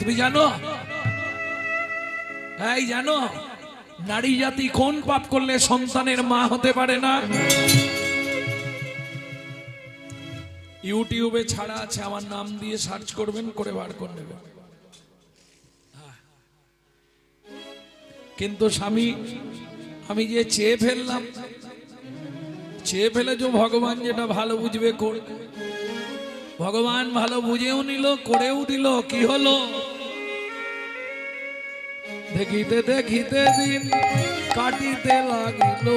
তুমি জানো, এই জানো নারী জাতি কোন পাপ করলে সন্তানের মা হতে পারে না? ইউটিউবে ছাড়া আছে, আমার নাম দিয়ে সার্চ করবেন, করে বার করে নেবেন। কিন্তু স্বামী আমি যে চেয়ে ফেললাম, চেয়ে ফেলে যে ভগবান যেটা ভালো বুঝবে করবে, ভগবান ভালো বুঝেও নিল, করেও দিল। কি হলো? দেখিতে দেখিতে দিন কাটিতে লাগিল,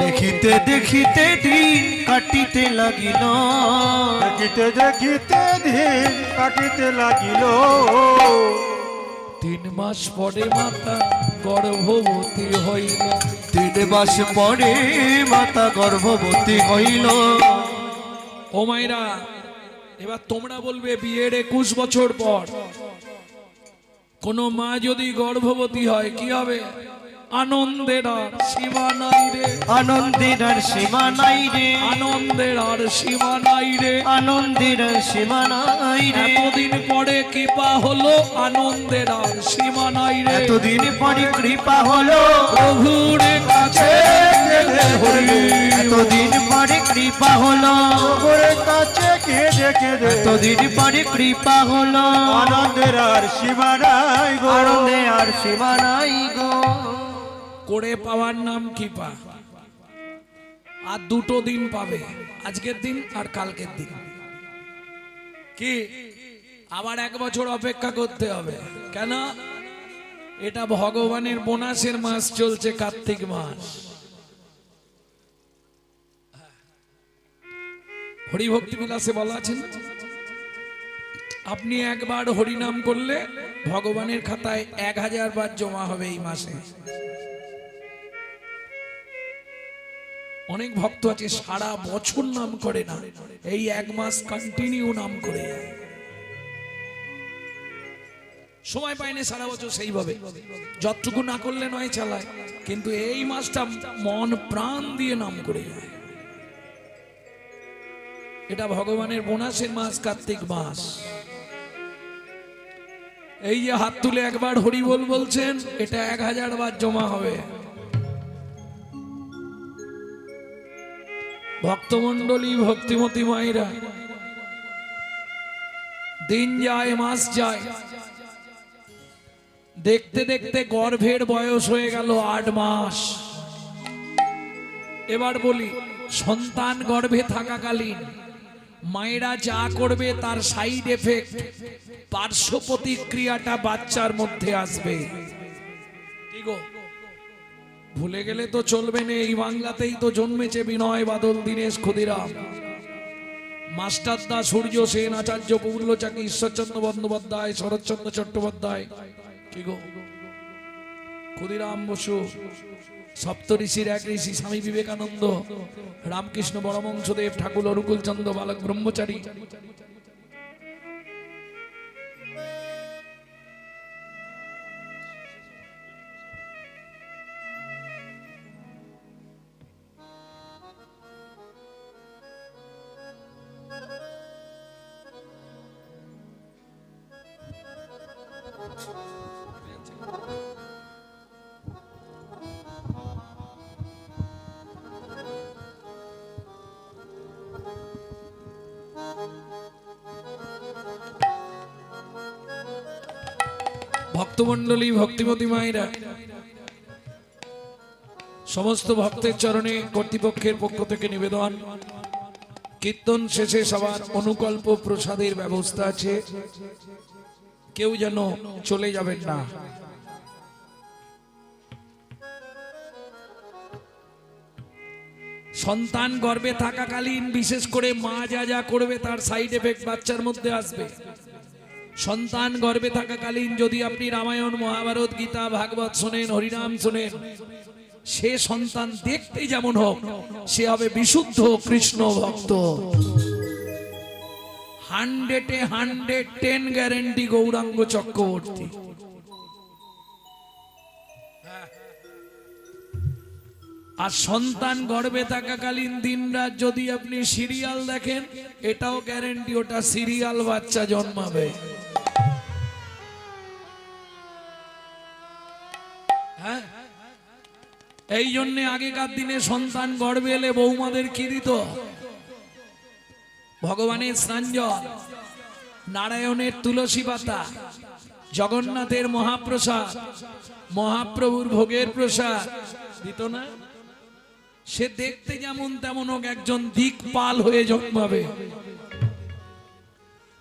দেখিতে দেখিতে দিন কাটিতে লাগিল, দেখিতে দেখিতে দিন কাটিতে লাগিল। 3 মাস পরে মাতা গর্ভবতী হইল, 3 মাস পরে মাতা গর্ভবতী হইল। ও মায়েরা, এবার তোমরা বলবে বিয়ের 21 বছর পর কোন মা যদি গর্ভবতী হয় কি হবে? আনন্দের আর সীমা নাই রে, আনন্দের আর সীমা নাই রে, আনন্দের আর সীমা নাই রে, আনন্দের আর সীমা নাই রে। এতদিন পরে কৃপা হলো, আনন্দের আর সীমা নাই রে। এতদিন পরে কৃপা হলো প্রভুর কাছে হরি, এতদিন পরে কৃপা হলো, প্রভুর কাছে কেঁদে কেঁদে এতদিন পরে কৃপা হলো। আনন্দের আর সীমা নাই গো, আনন্দের আর সীমা নাই গো। করে পাওয়ার নাম কৃপা। আর 2 দিন পাবে, আজকের দিন আর কালকের দিন। কি আবার 1 বছর অপেক্ষা করতে হবে? কেন? এটা ভগবানের বোনাসের মাস চলছে, কার্তিক মাস। হরি ভক্তি বিলাসে বলা আছে না, আপনি একবার হরি নাম করলে ভগবানের খাতায় 1000 বার জমা হবে এই মাসে। অনেক ভক্ত আছে সারা বছর নাম করে না, এই 1 মাস কন্টিনিউ নাম করে যায়। সময় পায়নি সারা বছর সেইভাবে, যতটুকু না করলে নয় চালায়, কিন্তু এই মাসটা মন প্রাণ দিয়ে নাম করে যায়। এটা ভগবানের বোনাসের মাস, কার্তিক মাস। এই যে হাত তুলে একবার হরি বল বলছেন, এটা 1000 বার জমা হবে। ভক্তমন্ডলী, ভক্তিমতী মায়েরা, দিন যায় মাস যায়, দেখতে দেখতে গর্ভের বয়স হয়ে গেল 8 মাস। এবার বলি, সন্তান গর্ভে থাকাকালীন মায়েরা যা করবে তার সাইড এফেক্ট, পার্শ্ব প্রতিক্রিয়াটা বাচ্চার মধ্যে আসবে। কি গো, ভুলে গেলে তো চলবে না। এই বাংলাতেই তো জন্মেছে বিনয় বাদল, দীনেশ ক্ষুদিরাম, মাস্টারদা, সূর্য সেন, আচার্য পৌর্ণচাকী, ঈশ্বরচন্দ্র বন্দ্যোপাধ্যায়, শরৎচন্দ্র চট্টোপাধ্যায়, কি গো, ক্ষুদিরাম বসু, সপ্তঋষির 1 ঋষি স্বামী বিবেকানন্দ, রামকৃষ্ণ পরমহংসদেব, ঠাকুর অনুকূল চন্দ্র বালক ব্রহ্মচারী। ভক্তমন্ডলী, ভক্তিমতী মায়েরা, সমস্ত ভক্তের চরণে কর্তৃপক্ষের পক্ষ থেকে নিবেদন, কীর্তন শেষে সবার অনুকল্প প্রসাদের ব্যবস্থা আছে, কেউ যেন চলে যাবেন না। সন্তান গর্ভে থাকাকালীন বিশেষ করে মা যা যা করবে তার সাইড এফেক্ট বাচ্চার মধ্যে আসবে। সন্তান গর্ভে থাকাকালীন যদি আপনি রামায়ণ, মহাভারত, গীতা, ভাগবত শোনেন, হরিনাম শোনেন, সে সন্তান দেখতে যেমন হোক, সে হবে বিশুদ্ধ কৃষ্ণ ভক্ত। 100-এ 110 গ্যারেন্টি গৌরাঙ্গ চক্রবর্তী। আর সন্তান গর্ভে থাকাকালীন দিনরাত যদি আপনি সিরিয়াল দেখেন, এটাও গ্যারেন্টি ওটা সিরিয়াল বাচ্চা জন্মাবে। হ্যাঁ, এই জন্যে আগেকার দিনে সন্তান গর্ভে এলে বৌমাদের কি দিত? ভগবানের স্নানজল, নারায়ণের তুলসী পাতা, জগন্নাথের মহাপ্রসাদ, মহাপ্রভুর ভোগের প্রসাদ দিত না? সে দেখতে যেমন তেমন হোক, একজন দিকপাল হয়ে জন্মাবে।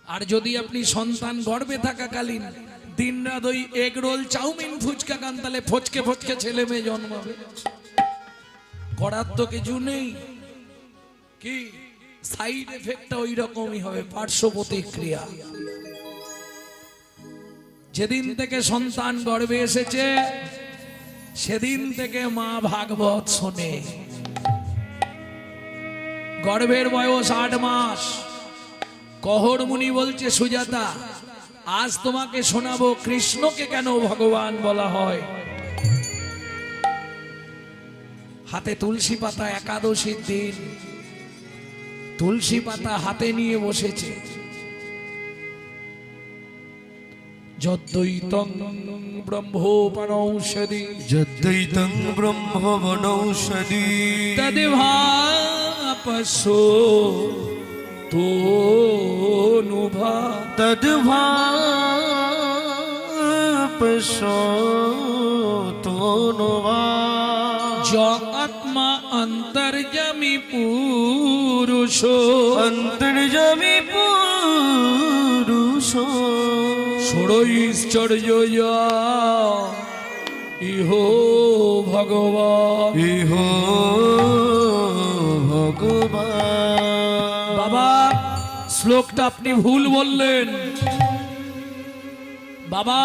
আর যদি আপনি সন্তান গর্ভে থাকাকালীন দিনরাত ওই এগ রোল, চাউমিন, ফুচকা খান, তাহলে ফচকে ফচকে ছেলে মেয়ে জন্মাবে। করার তো কিছু নেই, কি সাইড এফেক্টটা ওই রকমই হবে, পার্শ্ব প্রতিক্রিয়া। যেদিন থেকে সন্তান গর্ভে এসেছে সেদিন থেকে মা ভাগবত শোনে। গর্ভের বয়স 8 মাস। কহর মুনি বলছে, সুজাতা আজ তোমাকে শোনাবো কৃষ্ণকে কেন ভগবান বলা হয়। হাতে তুলসী পাতা, একাদশীর দিন তুলসী পাতা হাতে নিয়ে বসেছে। যদ্দৈতং ব্রহ্মোপনৌষধি যদ্দৈতং ব্রহ্মবনৌষধি তদ্ভাপসো তোনুভা তদ্ভাপসো তোনুভা য আত্মা অন্তর্যামী পুরুষো অন্তর্যামী পুরুষো ষড়ৈশ্চর্য ইহো ভগবান। ইহো ভগবান। বাবা শ্লোকটা আপনি ভুল বললেন, বাবা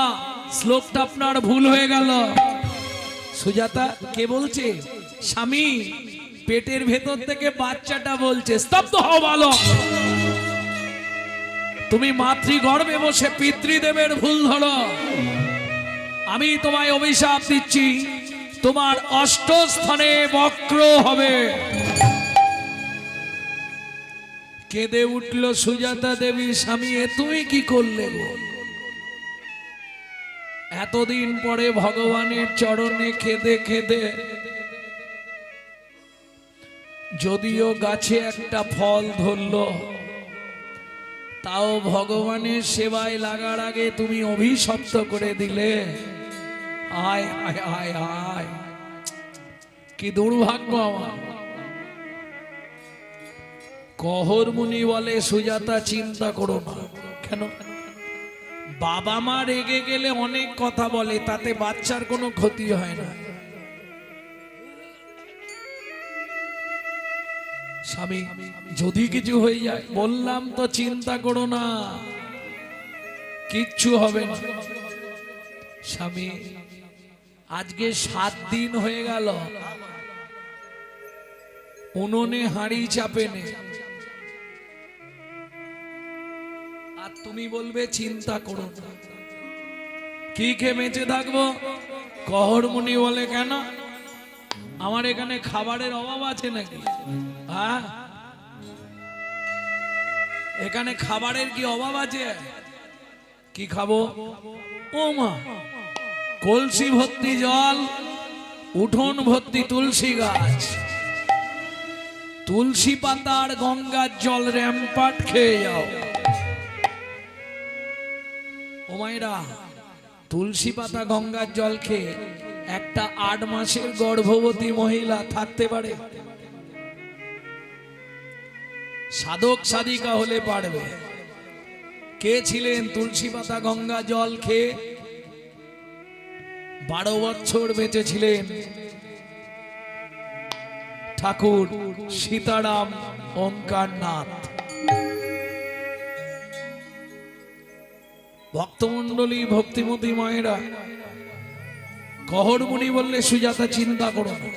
শ্লোকটা আপনার ভুল হয়ে গেল। সুজাতা কে বলছে? স্বামী পেটের ভেতর থেকে বাচ্চাটা বলছে। স্তব্ধ হও বালক, তুমি মাতৃগর্ভে বসে পিতৃদেবের ভুল ধরো। আমি তোমায় অভিশাপ দিচ্ছি, তোমার অষ্টস্থানে বক্র হবে। কেঁদে উঠল সুজাতা দেবী, স্বামী এ তুমি কি করলে গো? এতদিন পরে ভগবানের চরণে কেঁদে কেঁদে, যদিও গাছে একটা ফল ধরলো, তাও ভগবানের সেবায় লাগার আগে তুমি অভিশপ্ত করে দিলে। আয় আয় আয় আয়, কি দুর্ভাগ্য আমার। কহর মুনি বলে, সুজাতা চিন্তা করো না। কেন? বাবা মা রেগে গেলে অনেক কথা বলে, তাতে বাচ্চার কোনো ক্ষতি হয় না। স্বামী যদি কিছু হয়ে যায়, বললাম তো চিন্তা করো না, কিচ্ছু হবে না। স্বামী আজকে 7 দিন হয়ে গেল উনুনে হাঁড়ি চাপে নে, আর তুমি বলবে চিন্তা করো না। কি খেয়ে বেঁচে থাকবো? কহর মুনি বলে, কেন আমার এখানে খাবারের অভাব আছে নাকি? হ্যাঁ, এখানে খাবারের কি অভাব আছে? কি খাবো? ও মা, কলসি ভর্তি জল, উঠোন ভর্তি তুলসী গাছ, তুলসী পাতা আর গঙ্গার জল র্যাম্পাট খেয়ে যাও। ও মায়েরা, তুলসী পাতা গঙ্গার জল খেয়ে একটা 8 মাসের গর্ভবতী মহিলা থাকতে পারে? সাধক সাধিকা হলে পারবে। কে ছিলেন তুলসী পাতা গঙ্গা জল খেয়ে 12 বছর বেঁচেছিলেন? ঠাকুর সীতারাম ওঙ্কারনাথ। ভক্তমন্ডলী, ভক্তিমতী মায়েরা, কহর মুনি বললে, সুজাতা চিন্তা করো না,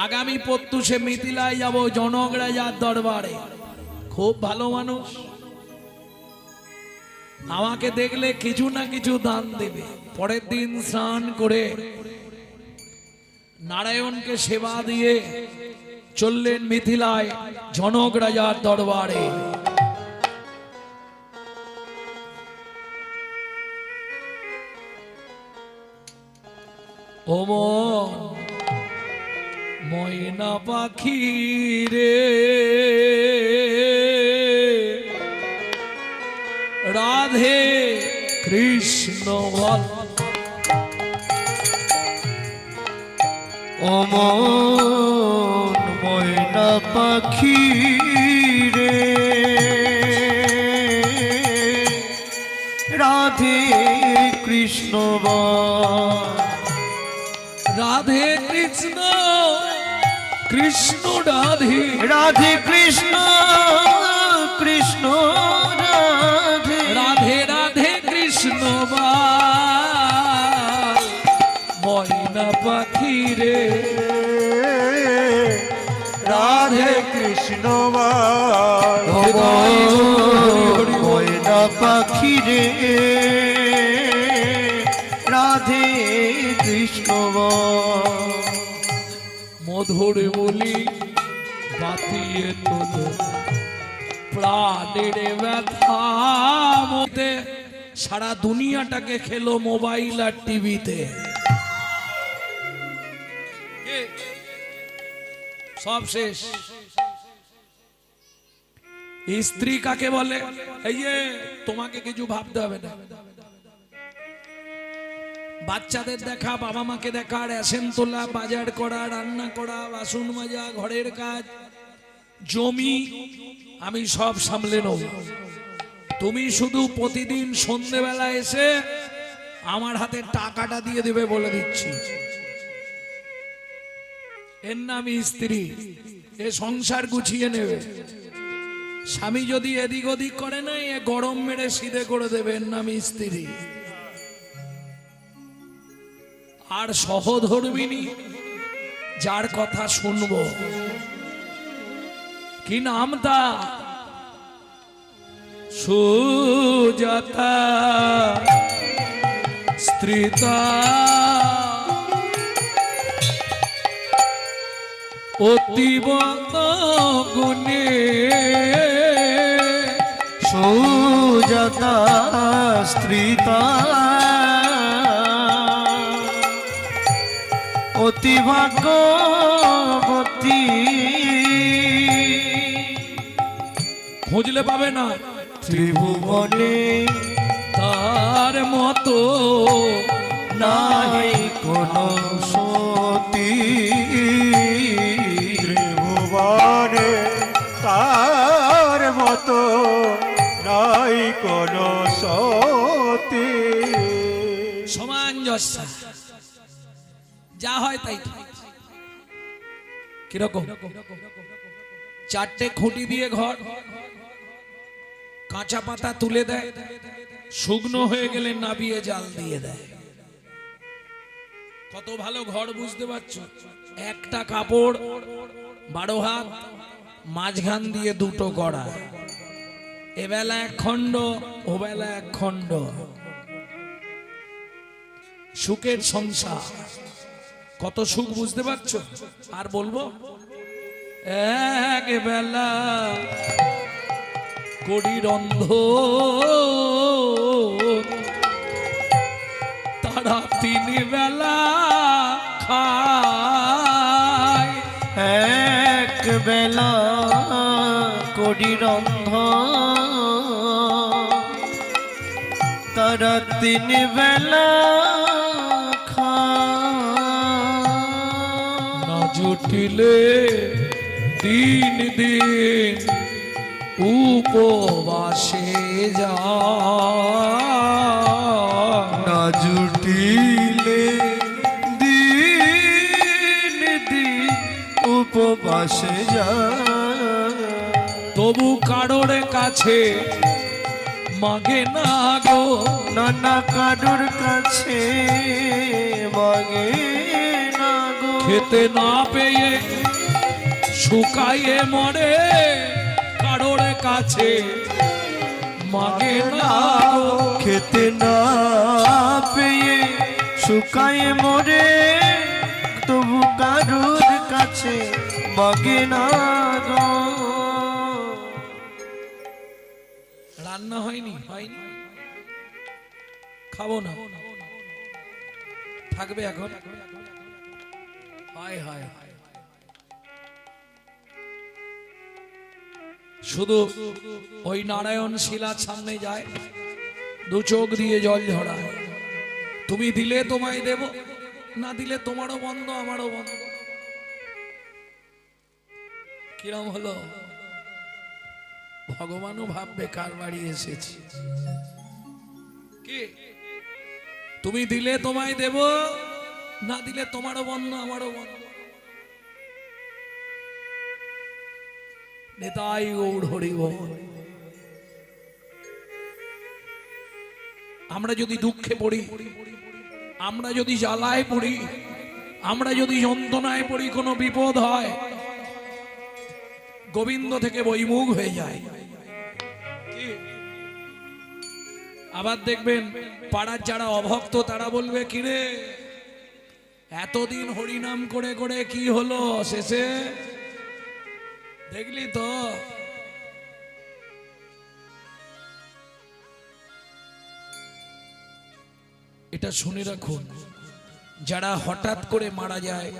আগামী প্রত্যুষে মিথিলায় যাব জনক রাজার দরবারে। খুব ভালো মানুষ, আমাকে দেখলে কিছু না কিছু দান দেবে। পরের দিন স্নান করে নারায়ণকে সেবা দিয়ে চললেন মিথিলায় জনক রাজার দরবারে। ও মন ময়না পাখি রে রাধে কৃষ্ণ বল। ও মন ময়না পাখি রে রাধে কৃষ্ণ বল। রাধে কৃষ্ণ কৃষ্ণ রাধে রাধে কৃষ্ণ কৃষ্ণ রাধে রাধে রাধে কৃষ্ণ বল। ময়না পাখি রে রাধে কৃষ্ণ বল। ময়না পাখি রে রাধে কৃষ্ণ বল। মধুর বলি বাতিয়ে তোদের প্রাণের ব্যথা মতে সারা দুনিয়াটাকে খেলো মোবাইল আর টিভিতে। সব শেষ। স্ত্রী কাকে বলে? এই যে তোমাকে কিছু ভাবতে হবে না, বাচ্চাদের দেখা, বাবা মাকে দেখা, রেশন তোলা, বাজার করা, রান্না করা, বাসন মাজা, ঘরের কাজ, জমি আমি সব সামলে নেব। তুমি শুধু প্রতিদিন সন্ধ্যেবেলা এসে আমার হাতে টাকাটা দিয়ে দেবে বলে দিচ্ছি। এর নাম স্ত্রী, এ সংসার গুছিয়ে নেবে। স্বামী যদি এদিক ওদিক করে না, এ গরম মেরে সিধে করে দেবে, এর নাম স্ত্রী। আর সহধর্মিনী যার কথা শুনবো, কি নাম তা? সুজাতা স্ত্রীতা অতিবত গুণে সুজাতা স্ত্রীতা অতি ভাগ্যবতী। খুঁজলে পাবে না ত্রিভুবনে তার মতো নাই কোনো সতী। ত্রিভুবনে তার মতো নাই কোনো সতী। সামঞ্জস্য যা হয় তাই। কিরকম? চারটে খুঁটি দিয়ে ঘর, কাঁচা পাতা তুলে দেয়, শুকনো হয়ে গেলে নাবিয়ে জাল দিয়ে দেয়। কত ভালো ঘর, বুঝতে পারছো? একটা কাপড় 12 হাত, মাঝখান দিয়ে দুটো গড়া, এবেলা এক খণ্ড, ওবেলা এক খণ্ড। সুখের সংসার, কত সুখ, বুঝতে পারছো? আর বলবো? এক বেলা কড়ি রন্ধ, তারা 3 বেলা খায়। এক বেলা করি রন্ধ, তারা 3 বেলা না জুটিলে দিন দিন উপবাসে যা। না জুটিলে দিন দিন উপবাসে যা। তবু কারোর কাছে মাগে না গো, নানা কারোর কাছে মাগে না গো। খেতে না পেয়ে শুকায়ে মরে, কারোর কাছে মাগে না গো। খেতে না পেয়ে শুকায় মরে, তবু কারোর কাছে মাগে না গো। রান্না হয়নি, হয়নি, খাবো না। থাকবে এখন? হায় হায় হায়, শুধু ওই নারায়ণ শিলার সামনে যায়, দু চোখ দিয়ে জল ঝরায়। তুমি দিলে তোমায় দেব, না দিলে তোমারও বন্ধ আমারও বন্ধ। কিরম হলো? ভগবানও ভাববে কার বাড়ি এসেছি। কি তুমি দিলে তোমায় দেব, না দিলে তোমারও বন্ধ আমারও বন্ধ। নেতাই গৌর হরি বল। আমরা যদি দুঃখে পড়ি, আমরা যদি জ্বালায় পড়ি, আমরা যদি যন্ত্রণায় পড়ি, কোনো বিপদ হয়, গোবিন্দ থেকে বৈমুখ হয়ে যায়। আবার দেখবেন পাড়ার যারা অভক্ত তারা বলবে, কিরে এতদিন হরিনাম করে করে কি হলো শেষে? দেখলি তো এটা শুনে রাখুন, যারা হঠাৎ করে মারা যায়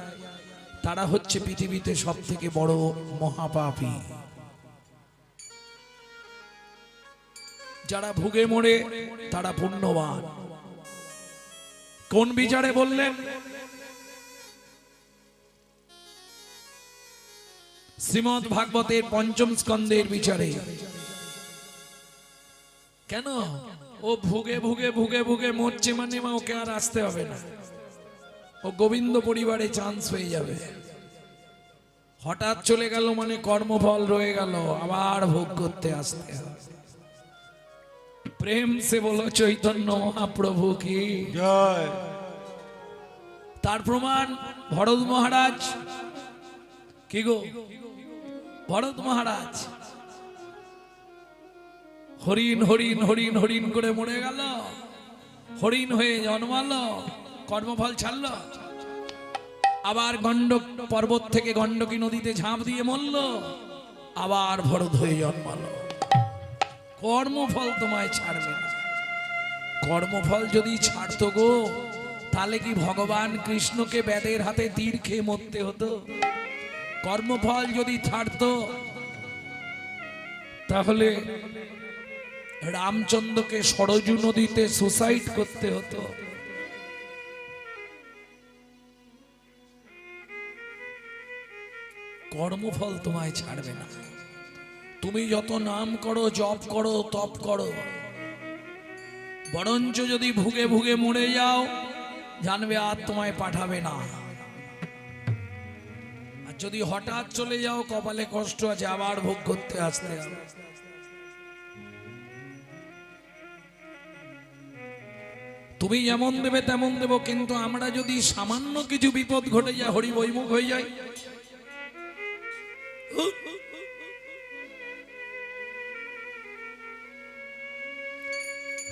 তারা হচ্ছে পৃথিবীতে সব থেকে বড় মহাপাপী। যারা ভুগে মরে তারা পুণ্যবান। কোন বিচারে বললেন? শ্রীমদ্ ভাগবতের পঞ্চম স্কন্ধের বিচারে। কেন? ও ভুগে ভুগে ভুগে ভুগে মরছে মানে ওকে আর আসতে হবে না, ও গোবিন্দ পরিবারে চান্স হয়ে যাবে। হঠাৎ চলে গেল মানে কর্মফল রয়ে গেল, আবার ভোগ করতে আসতে হবে। প্রেম সে বলো চৈতন্য মহাপ্রভু কি জয়। তার প্রমাণ ভরত মহারাজ। কি গো ভরত মহারাজ হরিণ হরিণ হরিণ হরিণ করে মরে গেল, হরিণ হয়ে জন্মালো, কর্মফল ছাড়ল, আবার গণ্ডক পর্বত থেকে গণ্ডকী নদীতে ঝাঁপ দিয়ে মরল, আবার ভরত হয়ে জন্মালো। কর্মফল তোমায় ছাড়বে না। কর্মফল যদি ছাড়তো গো, তাহলে কি ভগবান কৃষ্ণকে বেদের হাতে তীর খেয়ে মরতে হতো? কর্মফল যদি ছাড়তো তাহলে রামচন্দ্রকে সরজু নদীতে সুসাইড করতে হতো। কর্মফল তোমায় ছাড়বে না। তুমি যত নাম করো, জপ করো, তপ করো, বরঞ্চ যদি ভুগে ভুগে মরে যাও, জানবে আর তোমায় পাঠাবে না। আর যদি হঠাৎ চলে যাও, কপালে কষ্ট আছে, আবার ভোগ করতে আসতে হবে। তুমি যেমন দেবে তেমন দেব, কিন্তু আমরা যদি সামান্য কিছু বিপদ ঘটে যায়, হরি বৈমুখ হয়ে যায়।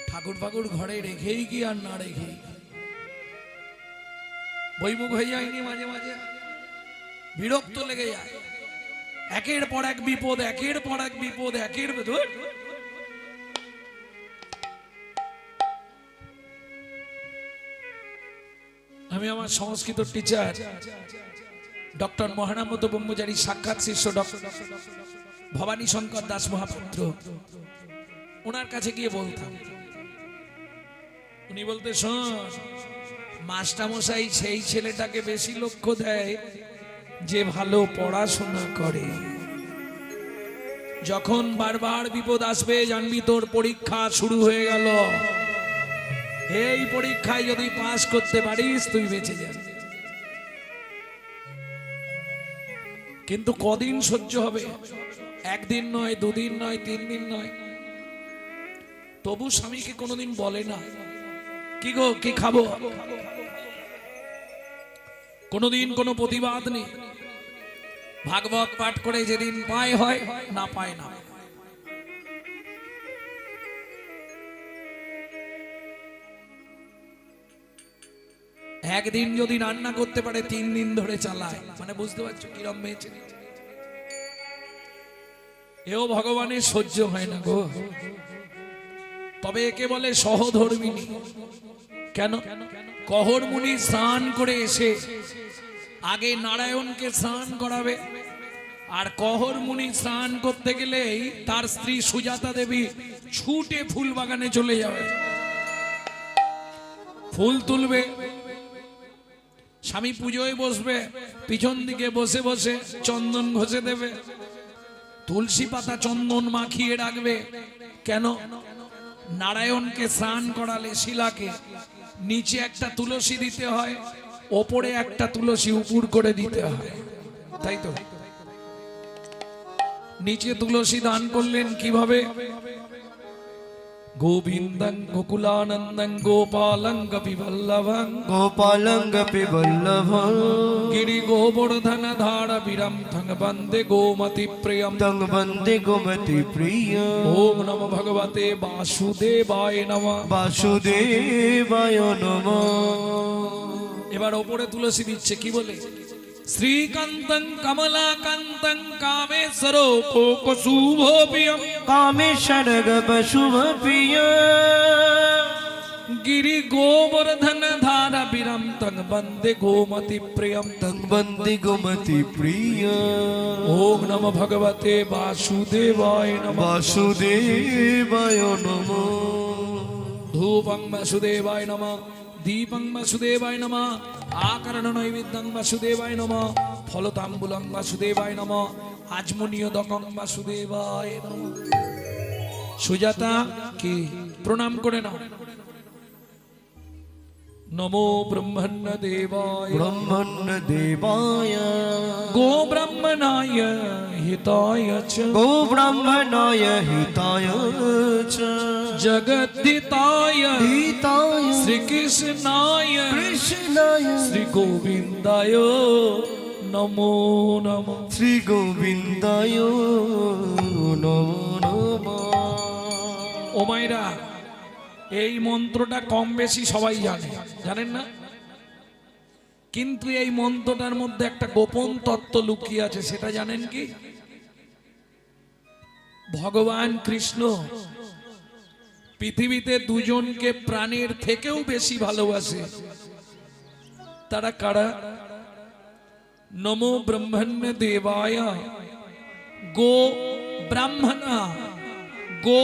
ঠাকুর ফাকুর ঘরে রেখেই কি আর না রেখেই বৈমুখ হয়ে যায়নি? মাঝে মাঝে বিরক্ত লেগে যায়, একের পর এক বিপদ, একের পর এক বিপদ, একের ধুর। আমি আমার সংস্কৃত টিচার ডক্টর মহানামত ব্রহ্মচারী সাক্ষাৎ শিষ্য ডক্টর ভবানী শঙ্কর দাস মহাপুত্র, ওনার কাছে গিয়ে বলতাম, উনি বলতে, শোন মাস্টারমশাই সেই ছেলেটাকে বেশি লক্ষ্য দেয় যে ভালো পড়াশোনা করে। যখন বারবার বিপদ আসবে জানবি তোর পরীক্ষা শুরু হয়ে গেল, এই পরীক্ষায় যদি পাস করতে পারিস তুই বেঁচে যাবি। কিন্তু কদিন সহ্য হবে? একদিন নয়, দুদিন নয়, 3 দিন নয়। তবু স্বামীকে কোনোদিন বলে না, কি গো কি খাবো? কোনোদিন কোনো প্রতিবাদ নেই। ভাগবত পাঠ করে যেদিন পায় হয়, না পায় না। একদিন যদি রান্না করতে পারে 3 দিন ধরে চালায়, মানে বুঝতে পারছো কিরম মেয়েছে। এও ভগবানের সহ্য হয় না গো। তবে একে বলে সহধর্মিনী। কেন? কহর মুনি স্নান করে এসে আগে নারায়ণকে স্নান করাবে, আর কহর মুনি স্নান করতে গেলেই তার স্ত্রী সুজাতা দেবী ছুটে ফুল বাগানে চলে যাবে, ফুল তুলবে। স্বামী পুজোয় বসবে, পিছন দিকে বসে বসে চন্দন ঘষে দেবে, তুলসী পাতা চন্দন মাখিয়ে রাখবে। কেন? নারায়ণকে স্নান করালে শিলাকে নিচে একটা তুলসী দিতে হয়, ওপরে একটা তুলসী উপর করে দিতে হয়, তাই তো? নিচে তুলসী দান করলেন কিভাবে? গোবিন্দং গোকুলানন্দং গোপালং গোপীবল্লভং গোপালং গোপীবল্লভং গিরি গোবর্ধন ধারা বিরম থং বন্দে গোমতি প্রিয়ম তং বন্দে গোমতি প্রিয়। ওম নমো ভগবতে বাসুদেবায় নমঃ। বাসুদেবায় নমঃ। এবার ওপরে তুলসী দিচ্ছে, কি বলে? শ্রীকান্তং কমলাকান্তং কামেশ্বরো কোকশুভোপিয়ম কামেশ্বর শুভ প্রিয়। গিরি গোবর্ধন ধারা বিরম তং বন্দে গোমতি প্রিয়ম তং বন্দে গোমতি প্রিয়। ওম নমো ভগবতে বাসুদেবায় নমঃ। বাসুদেবায় নমঃ। ধূপং বাসুদেবায় নমঃ, দীপং বাসুদেবায় নমঃ, আকরণ নৈবেদ্যং বাসুদেবায় নমঃ, ফলতাম্বুলং বাসুদেবায় নমঃ, আজমনীয়দকং বাসুদেবায় নমঃ। সুজাতা কি প্রণাম করে নাও। নমো ব্রহ্মণ্য দেবায় ব্রহ্মণ্য দেবায় গো ব্রহ্মণায় হিতায় চ গো ব্রাহ্মণায় হিতায় চ জগদ্ধিতায় হিতায় শ্রীকৃষ্ণায় কৃষ্ণায় শ্রী গোবিন্দায় নমো নমঃ। শ্রী গোবিন্দায় নমো নমঃ। ও মায়েরা, এই মন্ত্রটা কম বেশি সবাই জানে, জানেন না? কিন্তু এই মন্ত্রটার মধ্যে একটা গোপন তত্ত্ব লুকিয়ে আছে, সেটা জানেন কি? ভগবান কৃষ্ণ পৃথিবীতে দুজনকে প্রাণের থেকেও বেশি ভালোবাসে। তারা কারা? নমো ব্রহ্মণ্য দেবায় গো ব্রাহ্মণা, গো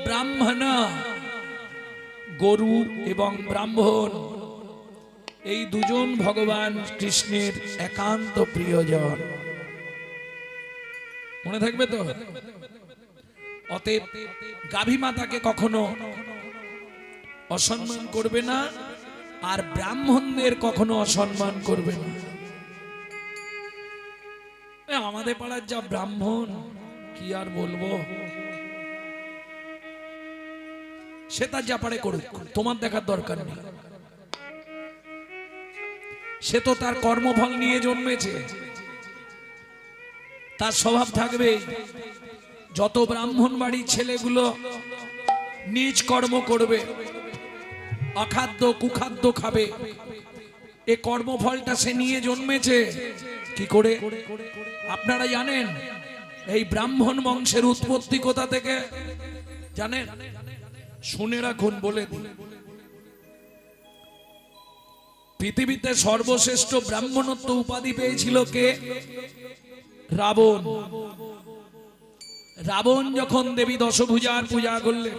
ব্রাহ্মণা, গরু এবং ব্রাহ্মণ, এই দুজন ভগবান কৃষ্ণের একান্ত প্রিয়জন। মনে থাকবে তো? অতএব গাভী মাতাকে কখনো অসম্মান করবে না, আর ব্রাহ্মণদের কখনো অসম্মান করবে না। আমাদের পাড়ার যা ব্রাহ্মণ, কি আর বলবো, সে তার যা পারে করুক, তোমার দেখার দরকার নেই। সে তো তার কর্মফল নিয়ে জন্মেছে, তার স্বভাব থাকবে। যত ব্রাহ্মণ বাড়ির ছেলেগুলো নিজ কর্ম করবে, অখাদ্য কুখাদ্য খাবে, এ কর্মফলটা সে নিয়ে জন্মেছে। কি করে? আপনারা জানেন এই ব্রাহ্মণ বংশের উৎপত্তি কোথা থেকে জানেন? শুনে রাখুন, বলে দিন। পৃথিবীতে সর্বশ্রেষ্ঠ ব্রাহ্মণত্ব উপাধি পেয়েছিল কে? রাবণ। রাবণ যখন দেবী দশভুজার পূজা করলেন,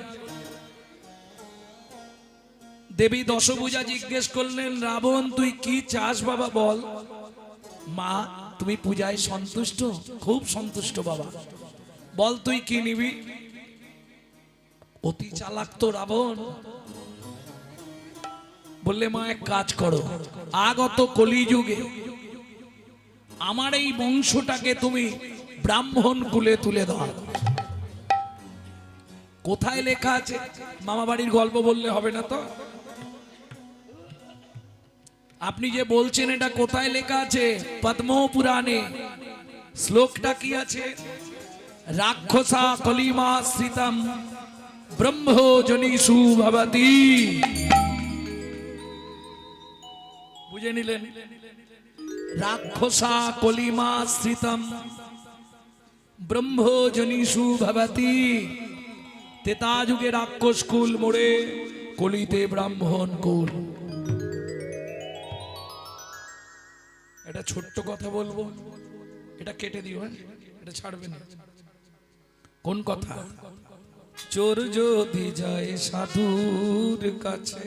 দেবী দশভুজা জিজ্ঞেস করলেন, রাবণ তুই কি চাস বাবা বল। মা, তুমি পূজায় সন্তুষ্ট? খুব সন্তুষ্ট বাবা। বল তুই কি নিবি? অতি চালাক তো রাবণ। বললে, মা এক কাজ করো, আগত কলিযুগে আমার এই বংশটাকে তুমি ব্রাহ্মণ কুলে তুলে দাও। কোথায় লেখা আছে? মামা বাড়ির গল্প বললে হবে না তো। আপনি যে বলছেন এটা কোথায় লেখা আছে? পদ্ম পুরাণে। শ্লোকটা কি আছে? রাক্ষসা কলিমা শ্রিতম ব্রহ্মজনীষু ভবতি। বুঝে নিলেন? রাক্ষসা কলিমা শ্রিতম ব্রহ্মজনীষু ভবতি। তেতা যুগে রাক্ষস কুল মোড়ে, কলিতে ব্রাহ্মণ কুল। ছোট্ট কথা বলবো, এটা কেটে দিও, হ্যাঁ এটা ছাড়বে না। কোন কথা? চোর যদি যায় সাধুর কাছে,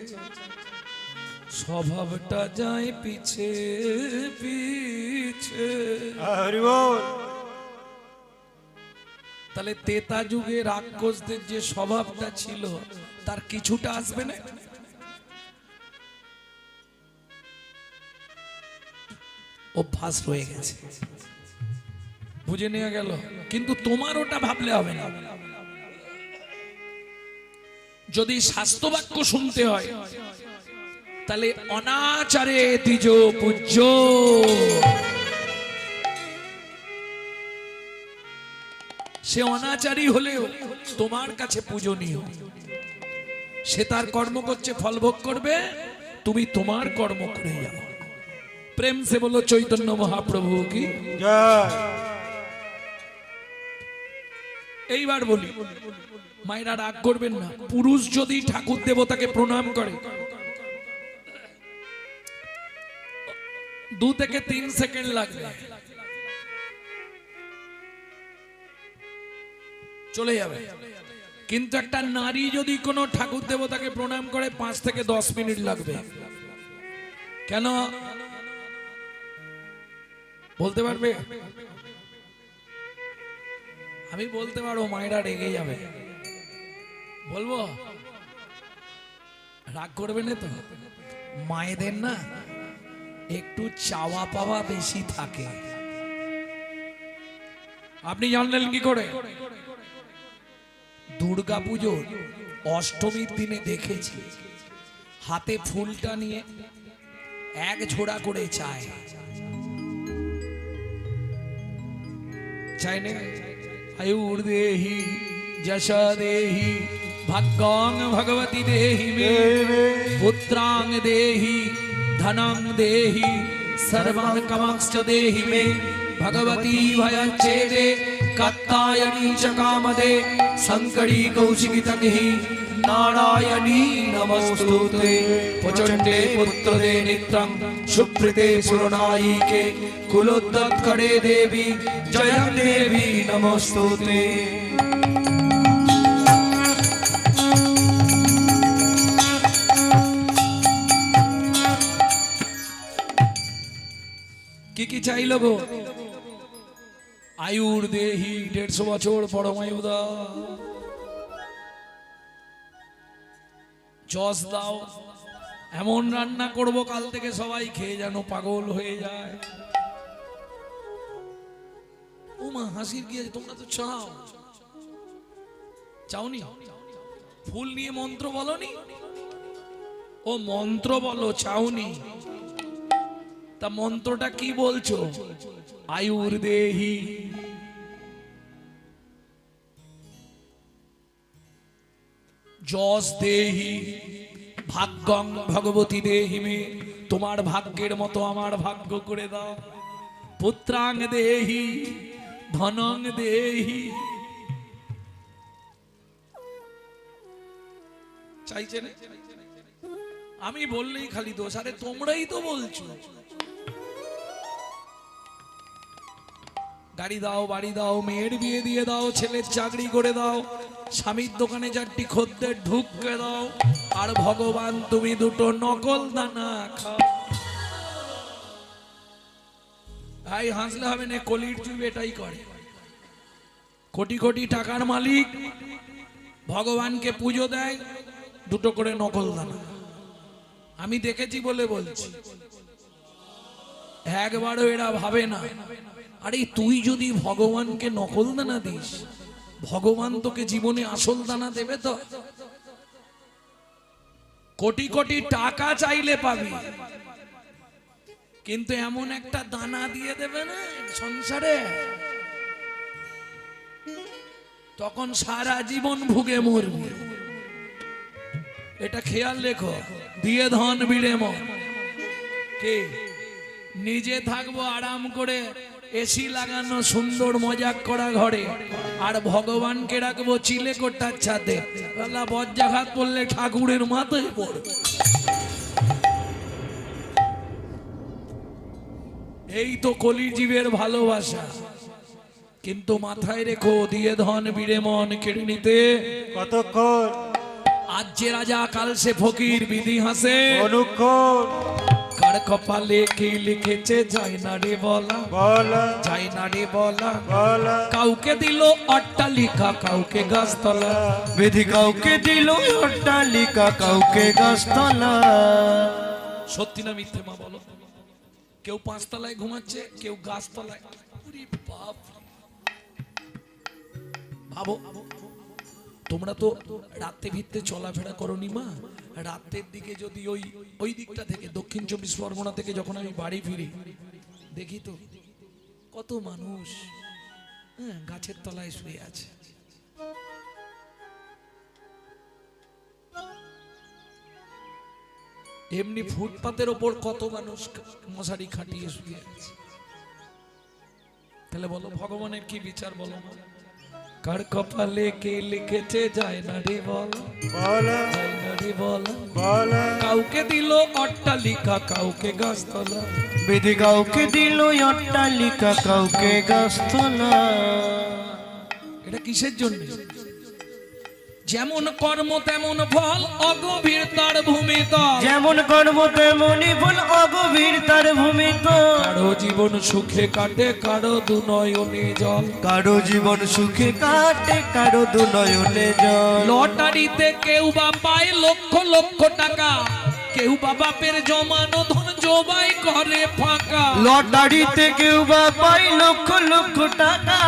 স্বভাবটা যায় পিছে পিছে। হরি বল। তাহলে তেতা যুগে রাক্ষসদের যে স্বভাবটা ছিল তার কিছুটা আসবে না? অভ্যাস হয়ে গেছে, বুঝে নেওয়া গেল। কিন্তু তোমার ওটা ভাবলে হবে না। যদি শাস্ত্রবাক্য শুনতে হয় তাহলে অনাচারে দ্বিজ পূজ্য, সে অনাচারী হলেও তোমার কাছে পূজনীয়। সে তার কর্ম করছে, ফল ভোগ করবে, তুমি তোমার কর্ম করে যাও। প্রেম সে বলো চৈতন্য মহাপ্রভু কি জয়। এইবার বলি, মায়েরা রাগ করবেন না, পুরুষ যদি ঠাকুর দেবতাকে প্রণাম করে 2 থেকে 3 সেকেন্ড লাগবে, চলে যাবে। কিন্তু একটা নারী যদি কোনো ঠাকুর দেবতাকে প্রণাম করে 5 থেকে 10 মিনিট লাগবে। কেন বলতে পারবে? আমি বলতে পারবো, মায়েরা রেগে যাবে। বলবো? রাগ করবে না তো? মায়েদের না একটু চাওয়া পাওয়া বেশি থাকে। আপনি জানলেন কি করে? দুর্গা পুজোর অষ্টমীর দিনে দেখেছি হাতে ফুলটা নিয়ে 1 ঝোড়া করে চায়, চায় না? আয়ুর দেহি যশা দেহি ভাগ্যং ভগবতী দেহি মে, পুত্রাং দেহি ধনং দেহি সর্বান কামাংশ্চ দেহি মে, ভগবতী ভয়চ্ছেদে কাত্তায়নী চ কামদে শঙ্করী কৌশিকী তকহি নারায়ণী নমস্তুতে, প্রচণ্ডে পুত্রদে নিত্যং সুপ্রীতে সুরনায়িকে কুলোদ্গৎকরে দেবী জয়ং দেবী নমস্তুতে। কি কি চাইল গো? আয়ুর দেহি 150 বছর পরমায়ু দাও, যশ দাও, এমন রান্না করব কাল থেকে সবাই খেয়ে যেন পাগল হয়ে যায়। ও মা হাসির কি আছে? তোমরা তো চাও, চাওনি? ফুল নিয়ে মন্ত্র বলনি? ও মন্ত্র বলো, চাওনি? তা মন্ত্রটা কি বলছো? আয়ুর দেহি, যশ দেহি, ভাগ্যং ভগবতী দেহি মে, তোমার ভাগ্যের মতো আমার ভাগ্য করে দাও, পুত্রাং দেহি ধনং দেহি। চাইছে না? আমি বললেই খালি দোষ, আরে তোমরাই তো বলছো। গাড়ি দাও, বাড়ি দাও, মেয়ের বিয়ে দিয়ে দাও, ছেলের চাকরি করে দাও, স্বামীর দোকানে 4টি খদ্দের ঢুককে দাও, আর ভগবান তুমি 2টো নকল দানা খাও। ভাই হাসলে হবে না, কলির যুগ এটাই করে। কোটি কোটি টাকার মালিক ভগবানকে পুজো দেয় 2টো করে নকল দানা। আমি দেখেছি বলে বলছি, একবারও এরা ভাবে না আরে তুই যদি ভগবানকে নকল দানা দিস, ভগবান তোকে জীবনে আসল দানা দেবে তো? কোটি কোটি টাকা চাইলে পাবি, কিন্তু এমন একটা দানা দিয়ে দেবে না সংসারে, তখন সারা জীবন ভুগে মরবি। এটা খেয়াল রেখো। দিয়ে ধন বিড়ে মন। কে? নিজে থাকবো আরাম করে, এসি লাগানো সুন্দর মজাক করা ঘরে, আর ভগবানকে রাখবো চিলে কোটার ছাদে, বজ্রাঘাত পড়লে ঠাকুরের মাথায় পড়বে। এই তো কলিজীবের ভালোবাসা। কিন্তু মাথায় রেখো, দিয়ে ধন বিড়ে মন কেড়ে নিতে কতক্ষণ আজ যে রাজা কাল সে ফকির, বিধি হাসে অনুক্ষণ কার কপালে কি লিখেছে যায় না রে বলা, বলা যায় না রে বলা। বলা কাউকে দিল অট্টালিকা, কাউকে গাছতলা। বিধি কাউকে দিল অট্টালিকা, কাউকে গাছতলা। সত্যি না মিথ্যে মা বলো? কেউ পাঁচতলায় ঘুমাচ্ছে, কেউ গাছতলায়। ওরে বাপ রে। ভাবো, তোমরা তো রাতে ভিত্তে চলাফেরা করনি মা। রাতের দিকে যদি ওই দিকটা থেকে, দক্ষিণ 24 পরগনা থেকে যখন আমি বাড়ি ফিরি, দেখি তো কত মানুষ গাছের তলায় শুয়ে আছে। এমনি ফুটপাতের ওপর কত মানুষ মশারি খাটিয়ে শুয়ে আছে। তাহলে বলো ভগবানের কি বিচার বলো মা? কার কপালে কে লিখেছে যায় না রে বল, বলা যায় না রে বল। বলা কাউকে দিল অট্টালিকা, কাউকে গাছতলা। বিধি কাউকে দিল অট্টালিকা, কাউকে গাছতলা। এটা কিসের জন্য? যেমন কর্ম তেমন ফল, অগভীর তার ভূমি তল। যেমন কর্ম তেমনি ফল, অগভীর তার ভূমি তল। কারো জীবন সুখে কাটে, কারো দুনয়নে জল। কারো জীবন সুখে কাটে, কারো দুনয়নে জল। লটারিতে কেউ বা পায় লক্ষ লক্ষ টাকা, কেউ বা বাপের জমানো ধন জবাই করে ফাঁকা। লটারিতে কেউ বা পাই লক্ষ লক্ষ টাকা,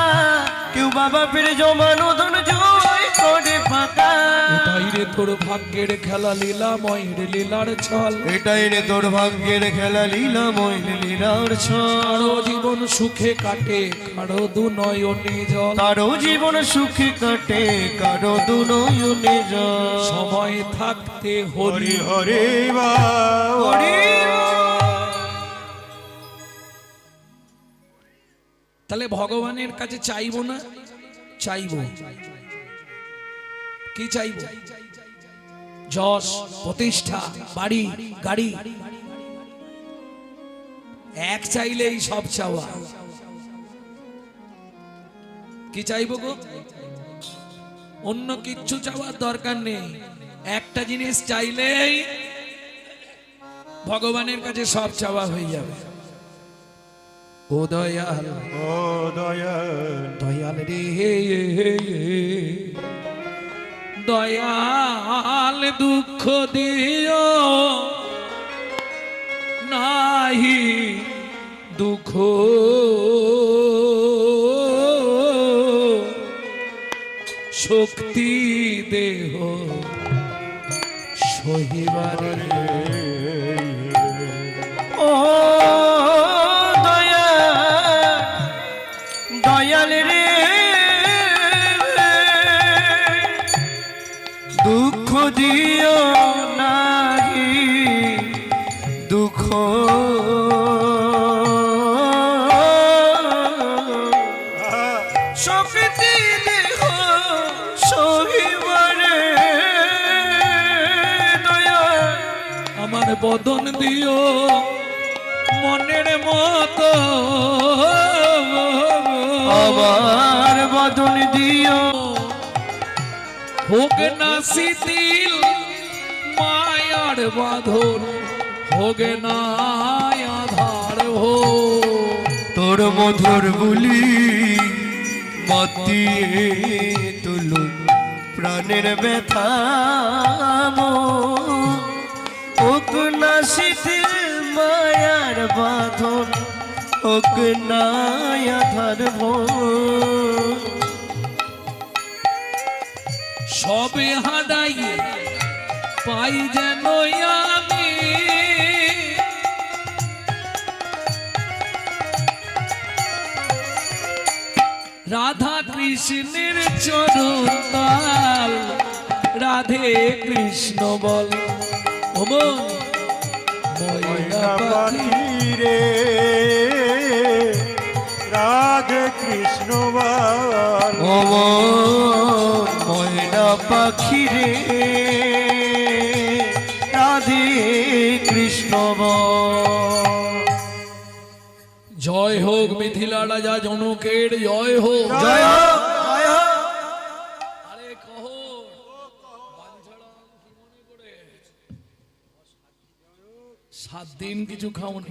কেউ বা বাপের জমানো ধন জয় করে ফাঁকা। এটাই রে তোর ভাগ্যের খেলা, লীলা ময়ের লীলার ছল। এটাই রে তোর ভাগ্যের খেলা, লীলাময় লীলার ছল। কারো জীবন সুখে কাটে, কারো দুনয়নে জল। কারো জীবন সুখে কাটে, কারো দুনয়নে জল। সময় থাকতে হরি হরি হরি বাবা তাহলে ভগবানের কাছে চাইবো না? চাইবো। কি চাইবো? যশ, প্রতিষ্ঠা, বাড়ি, গাড়ি। এক চাইলেই সব চাওয়া। কি চাইবো গো? অন্য কিচ্ছু চাওয়ার দরকার নেই। একটা জিনিস চাইলেই ভগবানের কাছে সব চাওয়া হয়ে যাবে। ও দয়াল, ও দয়াল দয়াল রে দয়াল, দুঃখ দিও নাহি দুঃখ শক্তি দেহ সহিবারে। ও দয়াল রে, দুঃখ দিও নাহি দুঃখ শক্তি দেহ সহিবারে। দয়াল আমার বদন দিও মনের মতো, আমার বদন দিও হোক না শিথিল মায়ার বাঁধন, হোক না আধার ভো। তোর মধুর বুলি মতিয়ে তুলুন প্রাণের ব্যথা হোক না শিথিল মায়ার বাঁধন, হোক না আধার ভো। সবে হারাইয়ে পাই যেন আমি রাধা কৃষ্ণের চরণ তাল। রাধে কৃষ্ণ বল ওমন ময়না পাখি রে রাধে কৃষ্ণ বল ময়না পাখি রে রাধে কৃষ্ণ বল। জয় হোক মিথিলা রাজা জনকের জয় হোক। জয় হোক, জয় হোক। আরে কহো 7 দিন কিছু খাওনি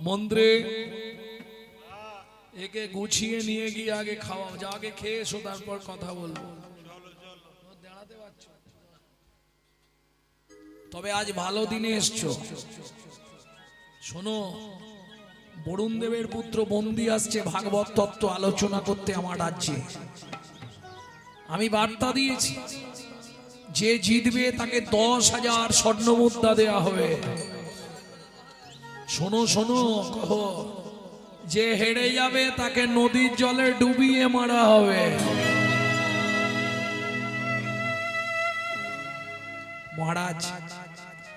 মন্ত্রে, একে গুছিয়ে নিয়ে গিয়ে আগে খাওয়াও, যা আগে খেয়ে এসো তারপর কথা বলবো। দাঁড়াতে পারছো? তবে আজ ভালো দিনে এসছো। শোনো, বরুণ দেবের পুত্র বন্দী আসছে ভাগবত তত্ত্ব আলোচনা করতে আমার রাজ্যে। আমি বার্তা দিয়েছি, যে জিতবে তাকে 10,000 স্বর্ণ মুদ্রা দেয়া হবে। শোনো শোনো, কহো, যে হেরে যাবে তাকে নদীর জলে ডুবিয়ে মারা হবে। মহারাজ,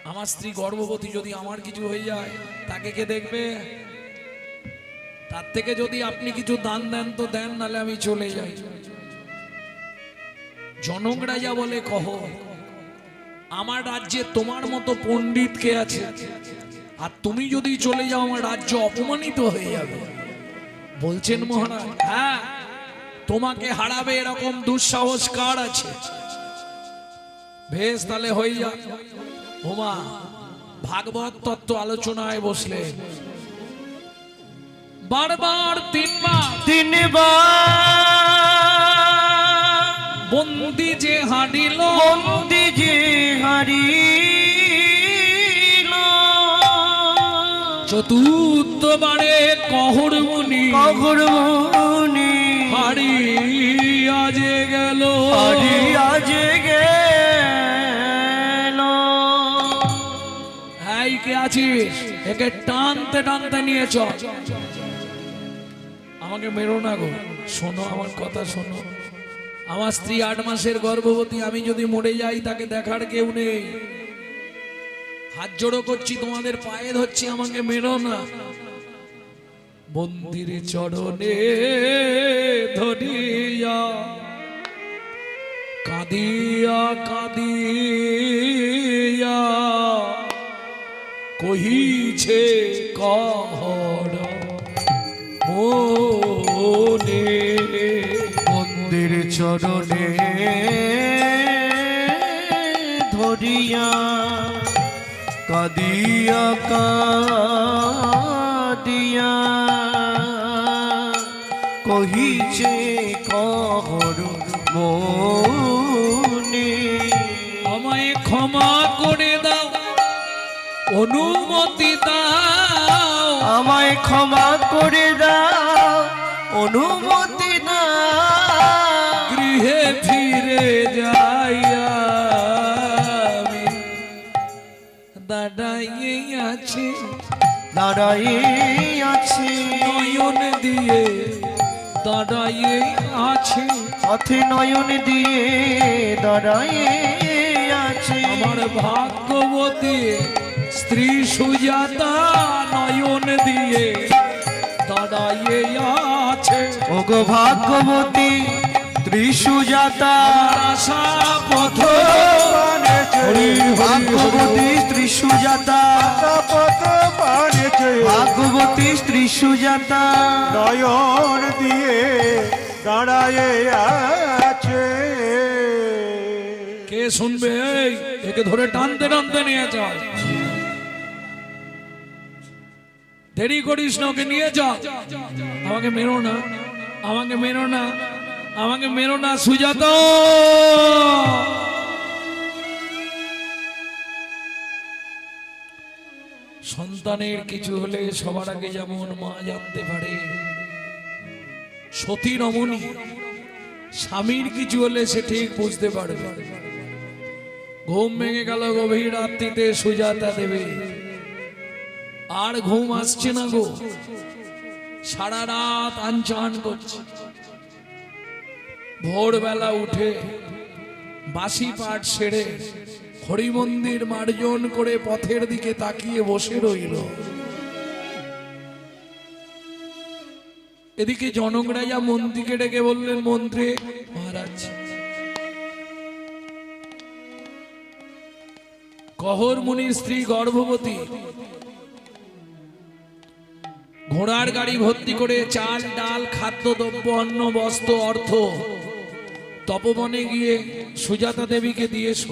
আমার স্ত্রী গর্ভবতী, যদি আমার কিছু হয়ে যায় তাকে কে দেখবে? তার থেকে যদি আপনি কিছু দান দেন তো দেন, নালে আমি চলে যাই। জনক রাজা বলে, কহো, আমার রাজ্যে তোমার মতো পণ্ডিত কে আছে? আর তুমি যদি চলে যাও আমার রাজ্য অপমানিত হয়ে যাবে। বলছেন মহারাজ, হ্যাঁ, তোমাকে হারাবে এরকম দুঃসাহস কার আছে? বেশ, তাহলে হয়ে যাক। ওমা ভাগবত তত্ত্ব আলোচনায় বসলে বারবার 3 বার বন্দি যে হারিল, বন্দি যে হারিল, চতুর্থবারে কহর মুনি হারিয়া যে গেল, হারিয়া যে গেল। এই কে আছিস? একে টানতে টানতে নিয়ে চল। আমাকে মেরো না গো, শোনো আমার কথা শোনো। আমার স্ত্রী 8 মাসের গর্ভবতী, আমি যদি মরে যাই তাকে দেখার কেউ নেই। হাত জোড়ো করছি, তোমাদের পায়ে ধরছি, আমাকে মেরো না। বন্দির চরণে ধরিয়া কাঁদিয়া কাঁদিয়া কহিছে কহর মনে, বন্দির চরণে ধরিয়া কাঁদিয়া কাঁদিয়া কহিছে কহর মনে। আমায় ক্ষমা করে দাও, অনুমতি দাও, আমায় ক্ষমা করে দাও, অনুমতি দাও, গৃহে ফিরে যাই আমি। দাঁড়াইয়ে আছি, দাঁড়াইয়ে আছি, নয়ন দিয়ে দাঁড়াইয়ে আছি, পথে নয়ন দিয়ে দাঁড়াইয়ে আছি। আমার ভাগ্যবতী স্ত্রী সুজাতা নয়ন দিয়ে দাঁড়াইয়ে আছে। ওগো ভাগ্যবতী ত্রিশুজাতা, আশা পথ ভাগ্যবতী ত্রিশুজাতা, ভাগ্যবতী ত্রিশুজাতা নয়ন দিয়ে দাঁড়ায়ে আছে। কে শুনবে? এই, একে ধরে টানতে টানতে নিয়ে চল। দেরি করিস না, ওকে নিয়ে চল। আমাকে মেরো না, আমাকে মেরো না, আমাকে মেরো না সুজাতা। সন্তানের কিছু হলে সবার আগে যেমন মা জানতে পারে, সতী রমণী স্বামীর কিছু হলে সে ঠিক বুঝতে পারবে। ঘুম ভেঙে গেল গভীর রাত্রিতে সুজাতা দেবে, আর ঘুম আসছে না গো, সারা রাত আনচান করছে। ভোরবেলা উঠে বাসি পাঠ সেরে হরি মন্দির মার্জন করে পথের দিকে তাকিয়ে বসে রইল। এদিকে জনক রাজা মন্ত্রীকে ডেকে বললেন, মন্ত্রী মহারাজ, কহর মুনির স্ত্রী গর্ভবতী, ঘোড়ার গাড়ি ভর্তি করে চাল ডাল খাদ্যদ্রব্য অন্ন বস্ত্র অর্থ তপবনে গিয়ে সুজাতা দেবীকে দিয়েছো।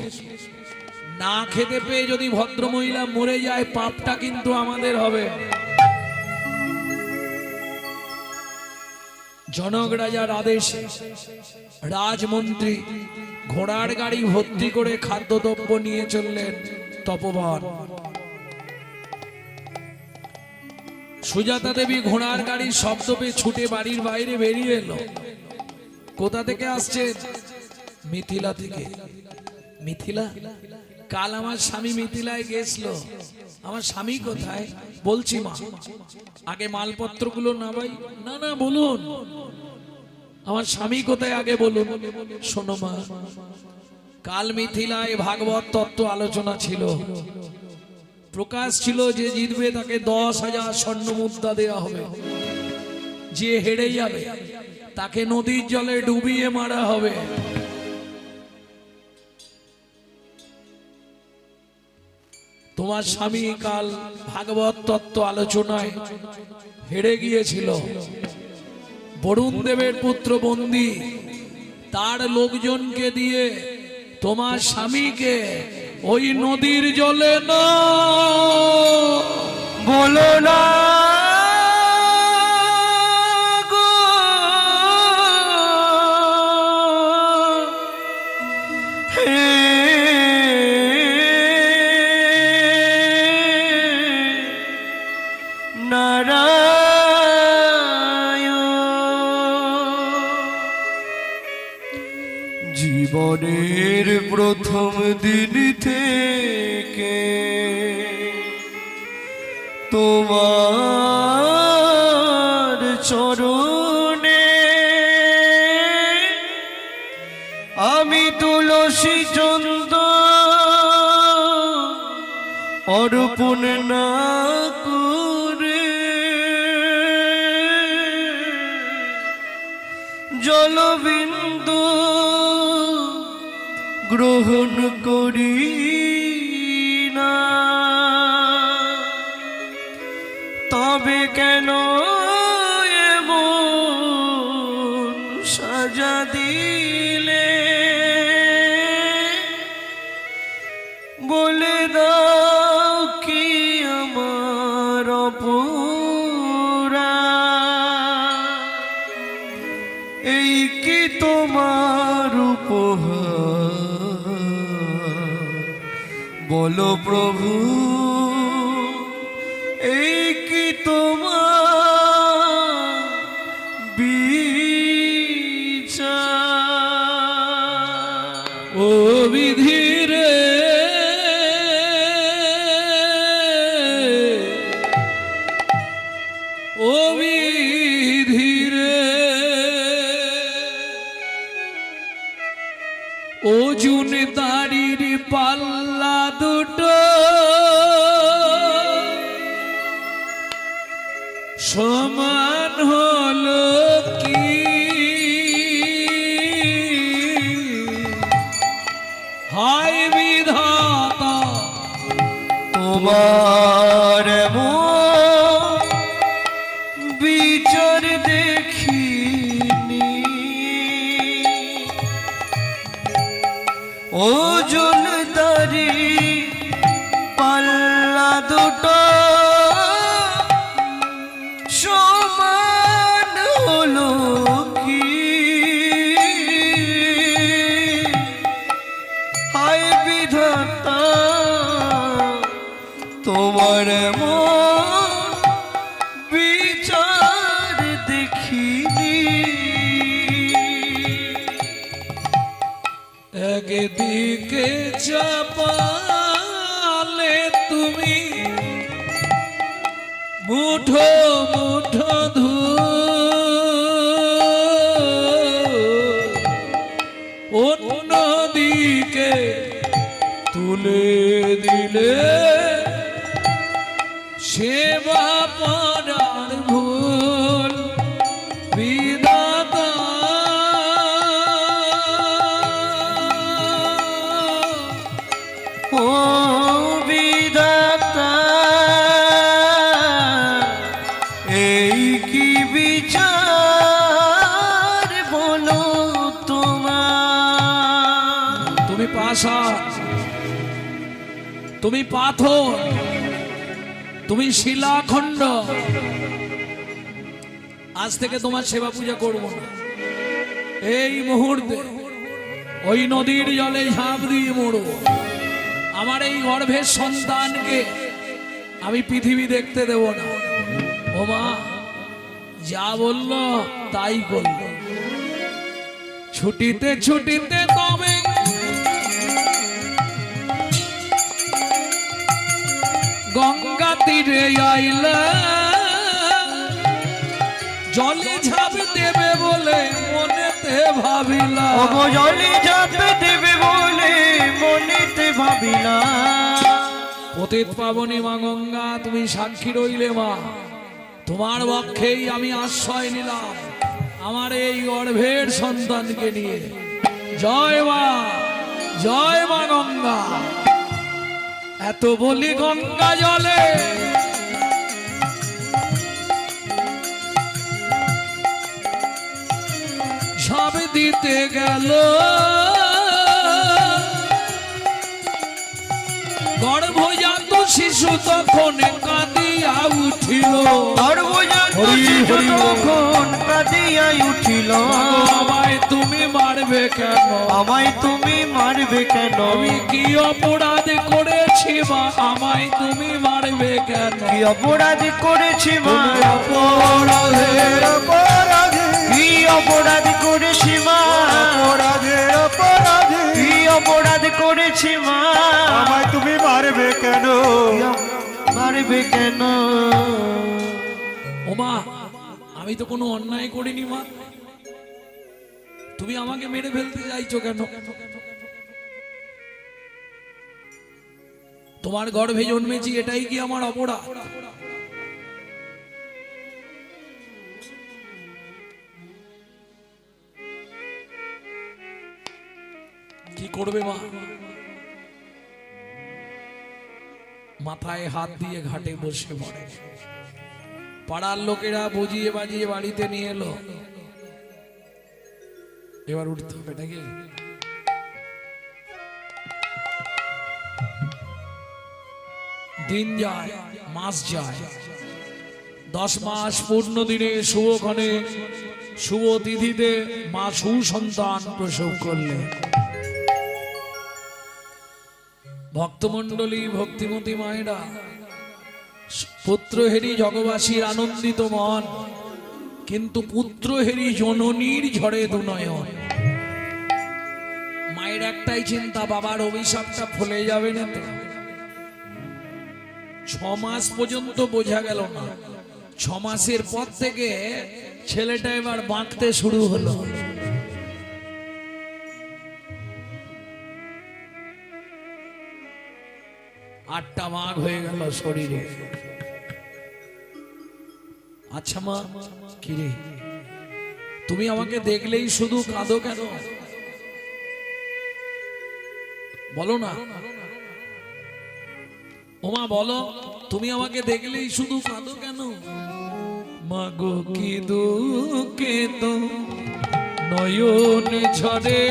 না খেতে পেয়ে যদি ভদ্রমহিলা মরে যায় পাপটা কিন্তু আমাদের হবে। জনক রাজার আদেশে রাজমন্ত্রী ঘোড়ার গাড়ি ভর্তি করে খাদ্যদ্রব্য নিয়ে চললেন তপবন। সুজাতা দেবী ঘোড়ার গাড়ির শব্দ পেয়ে ছুটে বাড়ির বাইরে বেরিয়ে এলো। কোথা থেকে আসছে? মিথিলা থেকে। মিথিলা? কাল আমার স্বামী মিথিলায় গেছিল। আমার স্বামী কোথায়? বলছি মা, আগে মালপত্রগুলো নামাই। না না, বলুন আমার স্বামী কোথায় আগে বলুন। শোনো মা, কাল মিথিলায় ভাগবত তত্ত্ব আলোচনা ছিল। প্রকাশ ছিল যে জিতবে তাকে 10,000 স্বর্ণ মুদ্রা দেওয়া হবে, যে হেরে যাবে তাকে নদীর জলে ডুবিয়ে মারা হবে। তোমার স্বামী কাল ভাগবত তত্ত্ব আলোচনায় হেরে গিয়েছিল। বরুণ দেবের পুত্র বন্দী তার লোকজনকে দিয়ে তোমার স্বামীকে ওই নদীর জলে না বলো না গো, হে জীবনের প্রথম দিন থেকে তোমার চরণে আমি তুলসী চন্দন অর্পণ না করে জলবিন্দু গ্রহণ করি না, তবে কেন এমন সাজা দিলে? বলে দাও কি আমার অপরাধ? এই কি তোমার উপহার? বলো প্রভু, এই কি তোমার বিচার? ও বিধিরে ও বিধিরে অর্জুন দাড়ির পাল্লা দুটো সমান হলো কি? হায় বিধাতা, তোমার এমন বিচার দেখিনি। ওজন দারি পাল্লা দুটো সমান হলো কি? হায় বিধাতা, তোমার এমন বিচার দেখিনি। একদিকে চাপালে তুমি মুঠো মুঠো অন্যদিকে তুলে দিলে সেবা পরার ভুল বিধাতা। ও বিধাতা, এ তুমি পাথর, তুমি শিলাখণ্ড। আজ থেকে তোমার সেবা পূজা করব না। এই মুহূর্তে ওই নদীর জলে ঝাঁপ দিয়ে মরো। আমার এই গর্ভের সন্তানকে আমি পৃথিবী দেখতে দেব না। ও মা যা বলল তাই করল। ছুটিতে ছুটিতে তবে গঙ্গা তীরে আইলা, জলে ঝাঁপ দেবে বলে মনেতে ভাবিলা। জলে ঝাঁপ দেবে বলে মনেতে ভাবিলা। পতিত পাবনী মা গঙ্গা, তুমি সাক্ষী রইলে মা। তোমার পক্ষেই আমি আশ্রয় নিলাম আমার এই গর্ভের সন্তানকে নিয়ে। জয় মা, জয় মা গঙ্গা। এত বলি গঙ্গা জলে ঝাঁপ দিতে গেল, গর্ভজাত শিশু তখন কাঁদিয়া উঠিল। গর্ভজাত শিশু তখন কাঁদিয়া উঠিল। আমায় তুমি মারবে কেন? আমায় তুমি মারবে কেন? আমি কি অপরাধ করেছি মা? আমায় তুমি মারবে কেন? কি অপরাধ করেছি মা? অপরাধের অপরাধে, কি অপরাধ করেছি মা? অপরাধের অপরাধে, কি অপরাধ করেছি মা? আমায় তুমি মারবে কেন? মারবে কেন? ও মা, আমি তো কোনো অন্যায় করিনি মা, তুমি আমাকে মেরে ফেলতে চাইছো কেন? তোমার গর্ভে জন্মেছি, এটাই কি আমার অপরাধ? কি করবে মা? মাথায় হাত দিয়ে ঘাটে বসে পড়ে। পাড়ার লোকেরা বুঝিয়ে বাজিয়ে বাড়িতে নিয়ে এলো। এবার উঠতে হবে নাকি? দিন যায়, মাস যায়, 10 মাস পূর্ণ দিনে শুভক্ষণে শুভ তিথিতে মা সুসন্তান প্রসব করলেন। ভক্তমণ্ডলী, ভক্তিমতী মায়েরা, পুত্রহেরি জগবাসীর আনন্দিত মন, কিন্তু পুত্রহেরি জননীর ঝড়ে দুনয়ন। মায়ের একটাই চিন্তা, বাবার অভিশাপটা ফলে যাবে না তো। 6 মাস পর্যন্ত বোঝা গেল না। 6 মাসের পর থেকে ছেলেটা এবার বাঁকতে শুরু হলো। আটটা মাঘ হয়ে গেল শরীরে। আচ্ছা মা, কিরে তুমি আমাকে দেখলেই শুধু কাঁদো কেন? বলো না ওমা, বলো তুমি আমাকে দেখলেই শুধু কাঁদো কেন? মাগো কি দুঃখে তো নয়ন ঝরে,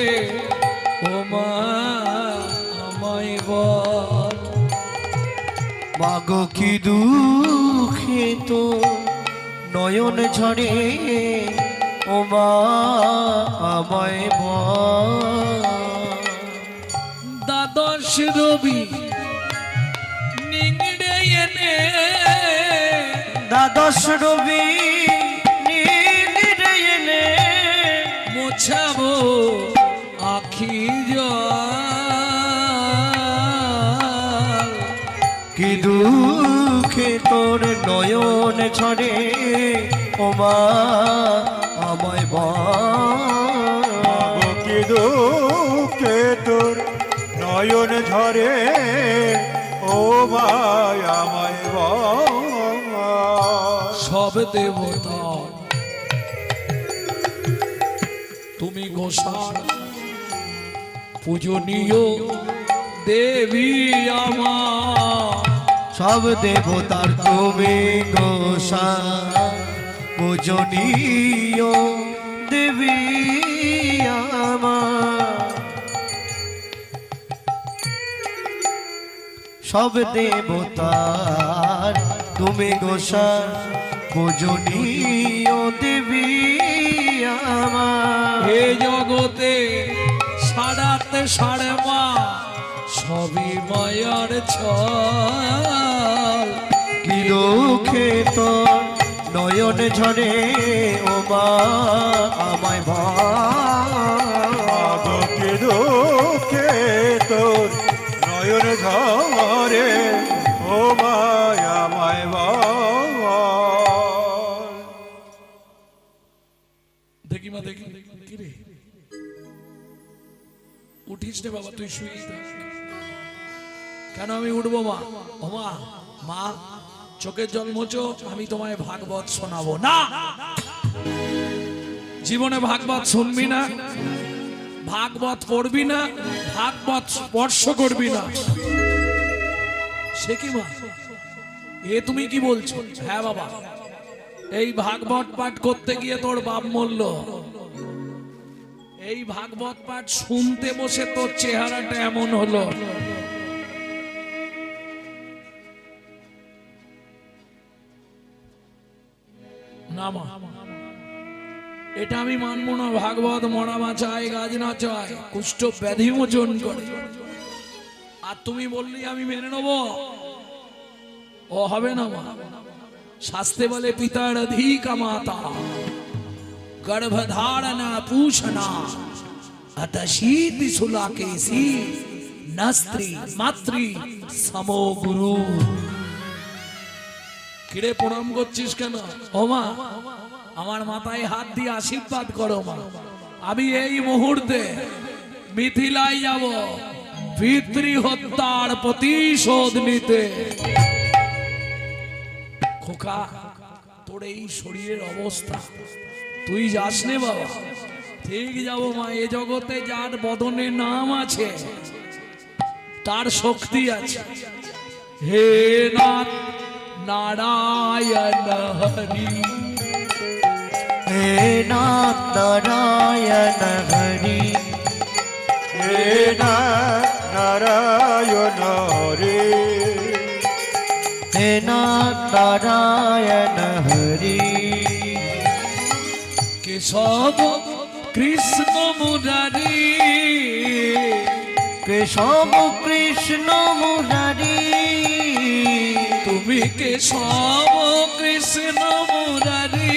ওমা আমায় বল। মাগো কি দুঃখে তো নয়ন ঝরে, ও মা আমায় বল। দ্বাদশ রবি নিংড়ে এনে, দ্বাদশ রবি নিংড়ে এনে মোছাবো আখি জল। কি দুঃখে তোর নয়ন ঝরে, ও মা আমায় বল। কি দুঃখে তোর নয়ন ঝরে, ও মায় আমায় বল। সব দেবতা তুমি গোসার পূজনীয় দেবী আমার। সব দেবতার তুমি গোসা পূজনীয় দেবী আমার। সব দেবতার তুমি গোসাই পূজনীয় দেবী আমার। হে জগতে সারাতে সাড়ে মা সবই মায়ার ছল। কি দুঃখে তোর নয়ন ঝরে ও মা আমায় আগো কি দুঃখে তোর নয়ন ঝরে ও মায় আমায় বল। দেখি মা দেখি কি রে উঠিস রে বাবা, তুই শুয়ে থাক। কেন আমি উঠবো মা? ও মা, মা চোখের জল মোচো, আমি তোমায় ভাগবত শোনাবো না। জীবনে ভাগবত শুনবি না, ভাগবত পড়বি না, ভাগবত স্পর্শ করবি না। সে কি মা, এ তুমি কি বলছো? হ্যাঁ বাবা, এই ভাগবত পাঠ করতে গিয়ে তোর বাপ মরল। এই ভাগবত পাঠ শুনতে বসে তোর চেহারাটা এমন হলো। না মা, এটা আমি মানবো না। ভাগবত মরা বাঁচায়, গাছ না চায়, কুষ্ঠ ব্যাধি মোচন করে। আর তুমি বললি আমি মেনে নেব? ও হবে না মা। শাস্ত্রে বলে পিতার অধিক মাতা गर्भधारणा पूषणा अतशीति सुलाकेसी नस्त्री मातृ समो गुरु। কিরে প্রণাম করছিস কেন? ও মা, আমার মাথায় হাত দিয়ে আশীর্বাদ করো মা। আমি এই মুহূর্তে মিথিলায় যাব পিতৃ হত্যার প্রতিশোধ নিতে। খোকা, তোর এই শরীরের অবস্থা, তুই যাস নে বাবা। ঠিক যাবো মা। এ জগতে যার বদনে নাম আছে তার শক্তি আছে। হে নাথ নারায়ণ হরি, হে নাথ নারায়ণ হরি, হে নাথ নারায়ণ হরে, হে নাথ নারায়ণ হরি। কেশব কৃষ্ণ মুরারি, কেশব কৃষ্ণ মুরারি, তুমি কেশব কৃষ্ণ মুরারি,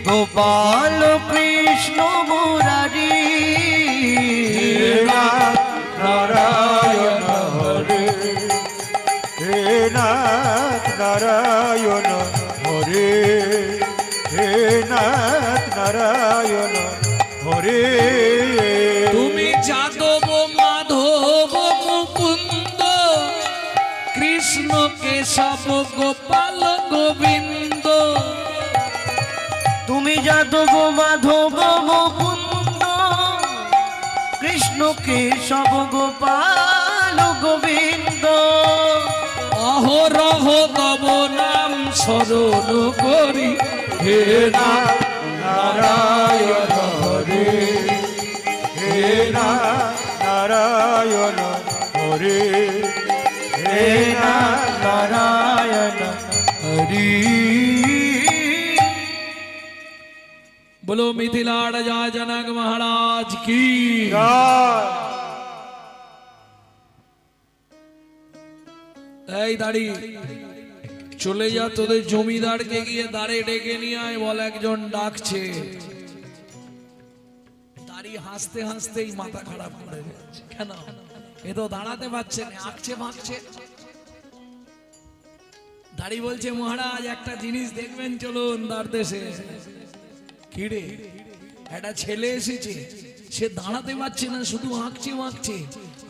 গোপাল কৃষ্ণ মুরারি। হে নাথ নারায়ণ হরে, হে নাথ নারায়ণ হরে, হে নাথ নারায়ণ হরে। তুমি যাদব মাধব মুকুন্দ কৃষ্ণ কেশব গোপাল গোবিন্দ। তুমি যাদব মাধব মুকুন্দ কৃষ্ণ কেশব গোপাল গোবিন্দ। অহরহ তব নাম স্মরণ করি, হে নাথ নারায়ণ হরে, হে নাথ নারায়ণ হরে, হে নাথ নারায়ণ হরি। बोलो मिथिला राजा जनक महाराज की। জয়। এই দাড়ি চলে যা, তোদের জমিদারকে গিয়ে দাঁড়ে ডেকে নিয়ে আয়, বল একজন ডাকছে। দাড়ি হাসতে হাসতেই মাথা খারাপ করে যাচ্ছে। কেন? এ তো দাঁড়াতে পারছে না, আঁকছে ভাগছে। দাড়ি বলছে মহারাজ একটা জিনিস দেখবেন, চলুন দ্বার দেশে। কিরে, একটা ছেলে এসেছে, সে দাঁড়াতে পারছে না, শুধু আঁকছে মাখছে।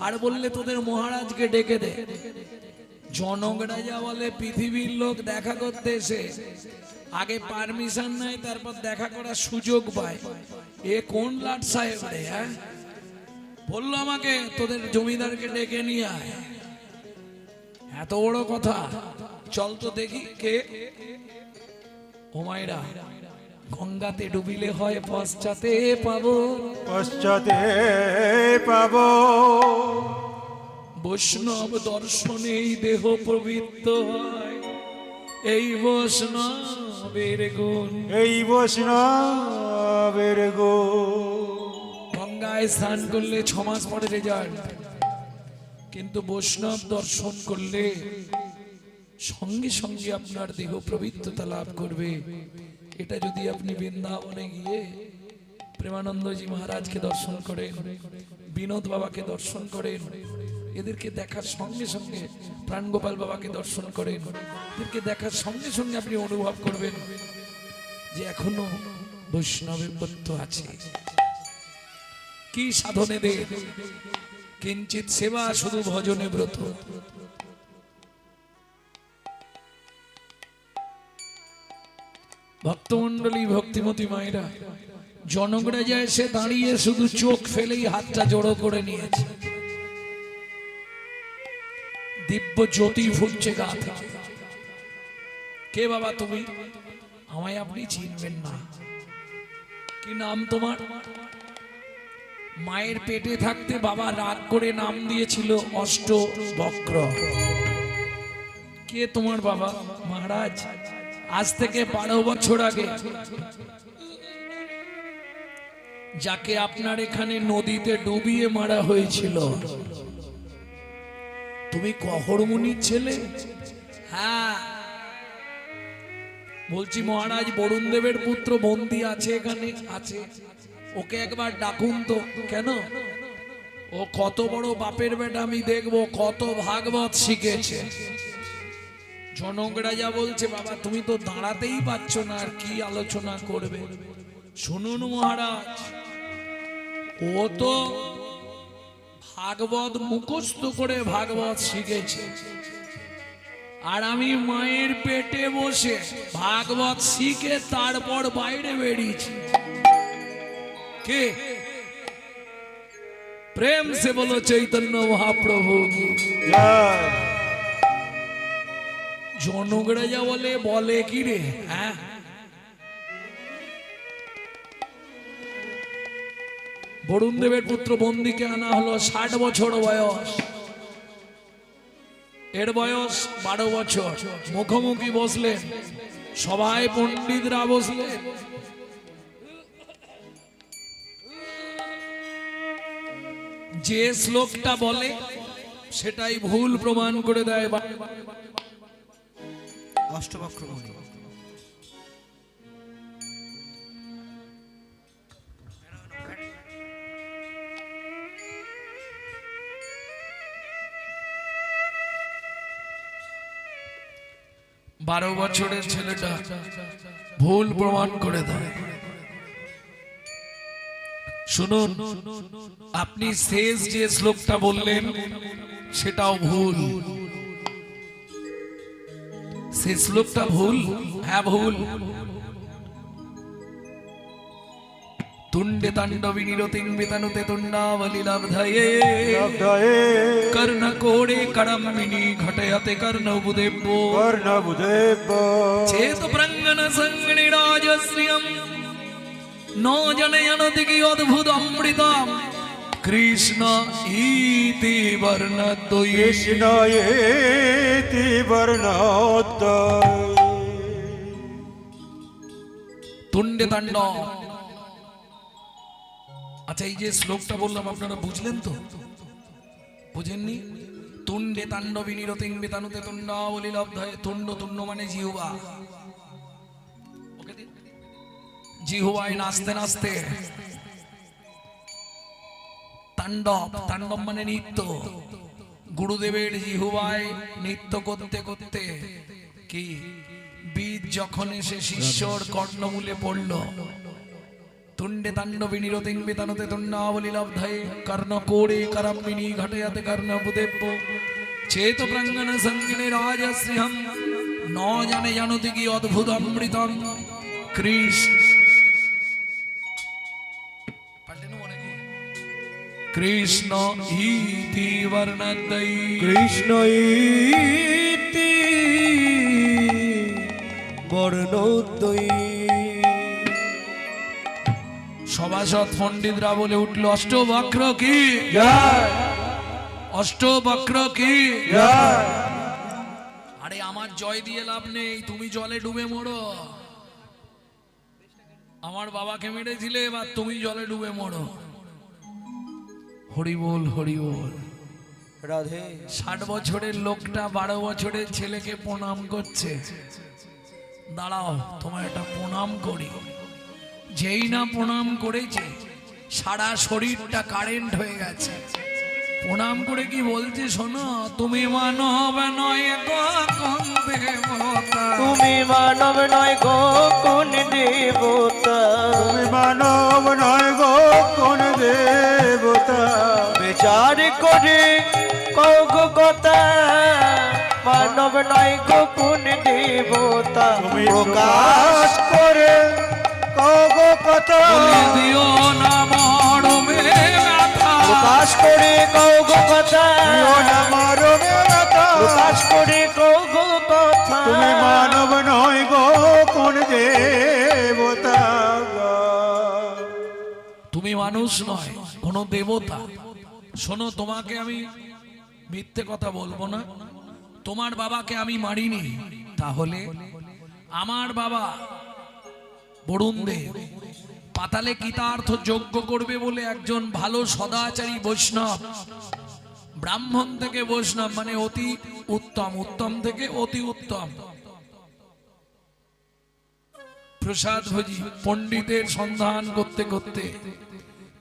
আর বললে তোদের মহারাজকে ডেকে দে। জনক রাজা বলে পৃথিবীর লোক দেখা করতে এসে আগে পারমিশন নেয়, তারপর দেখা করার সুযোগ পায়। এ কোন লাট সাহেব রে? হ্যাঁ, বললো আমাকে তোদের জমিদারকে ডেকে নিয়ে আয়। এত বড় কথা? চল তো দেখি কে। ও মায়েরা, গঙ্গাতে ডুবিলে হয় পশ্চাতে পাবো, পশ্চাতে পাব, বৈষ্ণব দর্শনে এই দেহ পবিত্র হয়, এই বৈষ্ণবের গুণ। এই বৈষ্ণবের গো গঙ্গায় স্নান করলে 6 মাস পরে রেজাল্ট, কিন্তু বৈষ্ণব দর্শন করলে সঙ্গে সঙ্গে আপনার দেহ পবিত্রতা লাভ করবে। এটা যদি আপনি বৃন্দাবনে গিয়ে প্রেমানন্দজি মহারাজকে দর্শন করেন, বিনোদ বাবাকে দর্শন করেন, এদেরকে দেখার সঙ্গে সঙ্গে প্রাণগোপাল বাবাকে দর্শন করেন, এদেরকে দেখার সঙ্গে সঙ্গে আপনি অনুভব করবেন যে এখনো বৈষ্ণবের তত্ত্ব আছে। কি সাধনে দে কিঞ্চিত সেবা শুধু ভজনে ব্রত। ভক্তমন্ডলী, ভক্তিমতী মায়েরা, জনকরা যায় সে দাঁড়িয়ে শুধু চোখ ফেলেই হাতটা জড়ো করে নিয়েছে। দিব্য জ্যোতি ফুটছে গা থেকে। কে বাবা তুমি? আমায় আপনি চিনবেন না। কি নাম তোমার? মায়ের পেটে থাকতে বাবা রাগ করে নাম দিয়েছিল অষ্টবক্র। কে তোমার বাবা? মহারাজ, আজ থেকে 12 বছর আগে যাকে আপনার এখানে নদীতে ডুবিয়ে মারা হয়েছিল, তুমি কহরমুনির ছেলে? হ্যাঁ বলছি মহারাজ, বরুণ দেবের পুত্র বন্দী আছে এখানে, আছে, ওকে একবার ডাকুন তো। কেন? ও কত বড় বাপের বেটা আমি দেখবো, কত ভাগবত শিখেছে। জনক রাজা বলছে বাবা তুমি তো দাঁড়াতেই পারছো না, আর কি আলোচনা করবে? শুনুন মহারাজ, ও তো ভাগবত মুখস্থ করে ভাগবত শিখেছে, আর আমি মায়ের পেটে বসে ভাগবত শিখে তারপর বাইরে বেরিয়েছি। কে? প্রেম সে বলো চৈতন্য মহাপ্রভু কি জয়। জনক রাজা বলে কি রে? হ্যাঁ, বরুণ দেবের পুত্র বন্দীকে আনা হলো, 60 বছর বয়স, এর বয়স 12 বছর। মুখোমুখি বসলেন, সবাই পণ্ডিতরা বসলেন। যে শ্লোকটা বলে সেটাই ভুল প্রমাণ করে দেয়। অষ্টবক্র মুনি। 12 বছরের ছেলেটা ভুল প্রমাণ করে দেয়। শুনুন, আপনি শেষ যে শ্লোকটা বললেন সেটাও ভুল। সে শ্লোকটা ভুল। হ্যাঁ ভুল। তুণ্ডে তাণ্ডবী নিরতিং বিতানুতে তুণ্ডাবলী লব্ধয়ে কর্ণ কোড়ে করম্মিনী ঘটয়তে কর্ণবুদেব্য কর্ণবুদেব্য চেত প্রাঙ্গণ সংগণি রাজশ্রিয়ম ন জনয়নতি কি অদ্ভুত অমৃতম কৃষ্ণ ইতি বর্ণদ্বয়ী। কৃষ্ণ ইতি বর্ণদ্বয়ী। তুণ্ডে তাণ্ডব। আচ্ছা, এই যে শ্লোকটা বললাম আপনারা বুঝলেন তো? বুঝেননি? তুণ্ডে তাণ্ডবী নিরতিং বিতানুতে তুণ্ডাবলী লব্ধয়ে। তুণ্ড, তুণ্ড মানে জিহ্বা। জিহ্বায় নাচতে নাচতে তাণ্ডব। তাণ্ডব মানে নৃত্য। গুরুদেবের জিহ্বায় নৃত্য করতে করতে কি বীজ যখন এসে শিষ্যর কর্ণমূলে পড়ল, তুণ্ডে তাণ্ডবী নিরতিং বিতানুতে তুণ্ডাবলী লব্ধয়ে কর্ণ কোড়ে করম্মিনী ঘটয়তে কর্ণবুদেব্য চেত প্রাঙ্গণ সংগিনী রাজশ্রিয়ম ন জানে জানতি কি অদ্ভুত অমৃতম কৃষ্ণ ইতি বর্ণদ্বয়ী। কৃষ্ণ ইতি বর্ণদ্বয়ী। সভাসদ পণ্ডিতরা বলে উঠল অষ্টবক্র কি? অষ্টবক্র কি জয় আরে আমার জয় দিয়ে লাভ নেই, তুমি জলে ডুবে মরো। আমার বাবাকে মেরেছিলে, এবার তুমি জলে ডুবে মরো। হরি বল হরি বল। রাধে 60 বছরের লোকটা 12 বছরের ছেলেকে প্রণাম করছে। দাঁড়াও তোমার একটা প্রণাম করি। যেই না প্রণাম করেছে সারা শরীরটা কারেন্ট হয়ে গেছে। প্রণাম করে কি বলছে শোনো, তুমি মানব নয় গো কোন দেবতা, তুমি মানব নয় গো কোন দেবতা, তুমি মানব নয় গো কোন দেবতা, বিচার করে কও গো কথা, মানব নয় গো কোন দেবতা, তুমি প্রকাশ করে কব কথা, বলে দিও না মরমে ব্যথা, প্রকাশ করে কও গো কথা, দিও না মরমে ব্যথা। প্রকাশ করে কও গো কথা, তুমি মানব নয় গো কোন দেবতা, তুমি মানুষ নয় কোন দেবতা। শোনো তোমাকে আমি মিথ্যে কথা বলবো না, তোমার বাবাকে আমি মারিনি, তাহলে আমার বাবা বরুণ দেব পাতালে কৃতার্থ যজ্ঞ করবে বলে একজন ভালো সদাচারী বৈষ্ণব, ব্রাহ্মণ থেকে বৈষ্ণব মানে অতি উত্তম, উত্তম থেকে অতি উত্তম প্রসাদ ভোজি পণ্ডিতের সন্ধান করতে করতে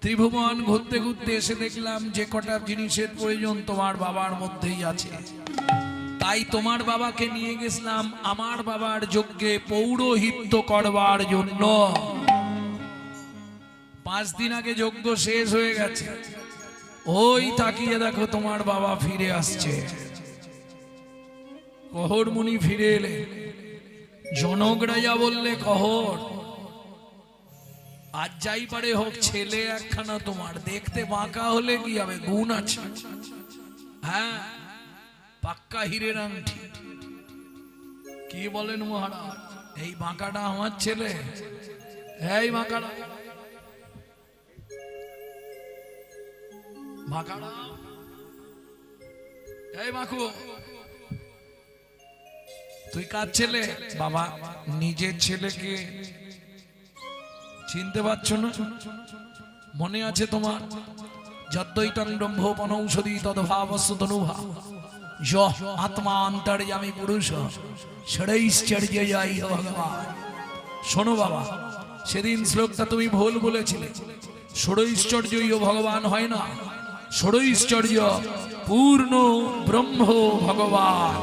ত্রিভুবন ঘুরতে ঘুরতে এসে দেখলাম যে কটা জিনিসের প্রয়োজন তোমার বাবার মধ্যেই আছে। তাই তোমার বাবাকে নিয়ে গেছিলাম আমার বাবার যজ্ঞে পৌরোহিত্য করবার জন্য। 5 দিন আগে যজ্ঞ শেষ হয়ে গেছে, ওই তাকিয়ে দেখো তোমার বাবা ফিরে আসছে। কহর মুনি ফিরে এলে, জনক রাজা বললে কহর আজ যাই পারে হোক ছেলে একখানা তোমার, দেখতে বাঁকা হলে কি হবে, গুণ আছে, হ্যাঁ পাক্কা হীরের আংটি। কি বলেন মহারাজ, এই বাঁকাটা আমার ছেলে, এই বাঁকাটা বাঁকাটা, এই বাঁকু তুই কার ছেলে? বাবা নিজের ছেলেকে চিনতে পারছো না? মনে আছে তোমার? যদ্দৈতং ব্রহ্মোপনৌষধি তদ্ভাবস্য তনুভাব যহ আত্মা অন্তর্যামী পুরুষ ষড়ৈশ্চর্যয়াই ভগবান। শোনো বাবা, সেদিন শ্লোকটা তুমি ভুল বলেছিলে। ষড়ৈশ্চর্যই ভগবান হয় না, ষড়ৈশ্চর্য পূর্ণ ব্রহ্ম ভগবান।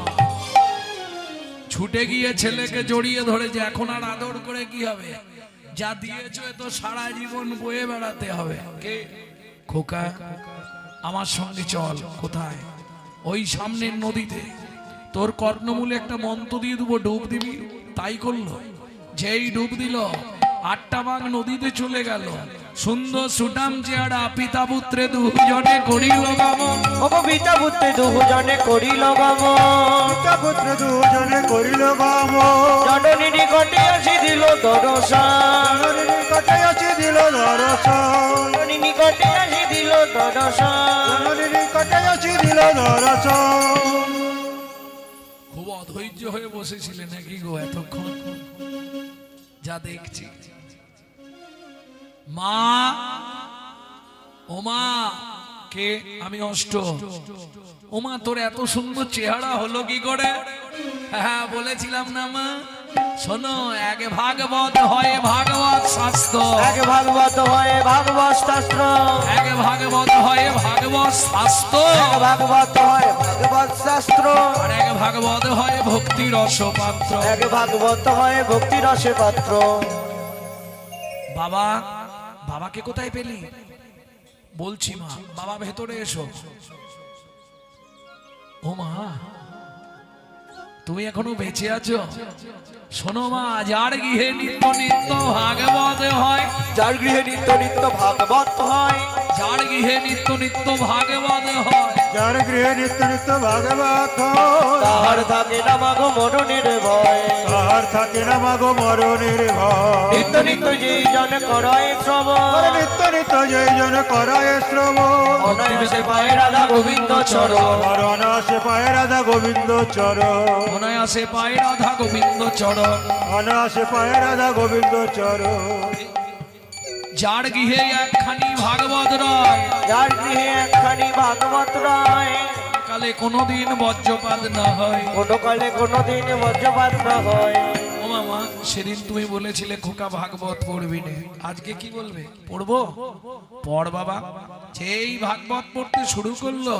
ছুটে গিয়ে ছেলেকে জড়িয়ে ধরেছে, এখন আর আদর করে কি হবে? যা দিয়েছো তো সারা জীবন বয়ে বেড়াতে হবে। কে? খোকা আমার সঙ্গে চল। কোথায়? ওই সামনের নদীতে। তোর কর্ণমূলে একটা মন্ত্র দিয়ে দেবো, ডুব দিবি। তাই করলো, যেই ডুব দিল 8টা বাঘ নদীতে চলে গেল। সুন্দর সুটাম চেহারা পিতা পুত্রে দুজনে করিল গমন। ওগো পিতা পুত্রে দুজনে করিল গমন, পিতা পুত্র দুজনে করিল গমন, জননী নিকটে আসি দিল দর্শন, জননী নিকটে আসি দিল দর্শন, জননী নিকটে আসি দিল দর্শন, জননী নিকটে আসি দিল দর্শন। খুব অধৈর্য হয়ে বসেছিলেন নাকি গো এতক্ষণ? যা দেখছি মা, ও মা। কে? আমি অষ্ট। ও মা, তোর এত সুন্দর চেহারা হলো কি করে? হ্যাঁ বলেছিলাম না মা। শোনো, এক ভাগবত হয় ভাগবত শাস্ত্র, এক ভাগবত হয় ভাগবত শাস্ত্র, এক ভাগবত হয় ভাগবত শাস্ত্র, এক ভাগবত হয় ভাগবত শাস্ত্র, আর এক ভাগবত হয় ভক্তি রসপাত্র। এক ভাগবত হয় ভক্তি রসে পাত্র। বাবা, বাবাকে কোথায় পেলি? বলছি মা। বাবা ভেতরে এসো। ও মা, তুমি এখনো বেঁচে আছো? শোনো মা, যার গৃহে নিত্য নিত্য ভাগবত হয়, যার গৃহে নিত্য নিত্য ভাগবত হয়, যার গৃহে নিত্য নিত্য ভাগবত হয়, যার গৃহে নিত্য নিত্য ভাগবত তাহার থাকে না মাগো মরণের ভয় তাহার থাকে না মাগো মরণের ভয় নিত্য নিত্য যেই জন করায় শ্রবণ আরে নিত্য নিত্য যেই জন করায় শ্রবণ অনায়াসে পায় রাধা গোবিন্দ চরণ আর অনায়াসে পায় রাধা গোবিন্দ চরণ অনায়াসে পায় রাধা গোবিন্দ চরণ অনায়াসে পায় রাধা গোবিন্দ চরণ যার গৃহে একখানি ভাগবত রয় যার গৃহে একখানি ভাগবত রায় কালে কোনোদিন বজ্রপাত না হয়। কোনো কালে কোনোদিন বজ্রপাত না হয়। ও মামা, সেদিন তুমি বলেছিলে খোকা ভাগবত পড়বি না, আজকে কি বলবে? পড়বো? পড় বাবা। যেই ভাগবত পড়তে শুরু করলো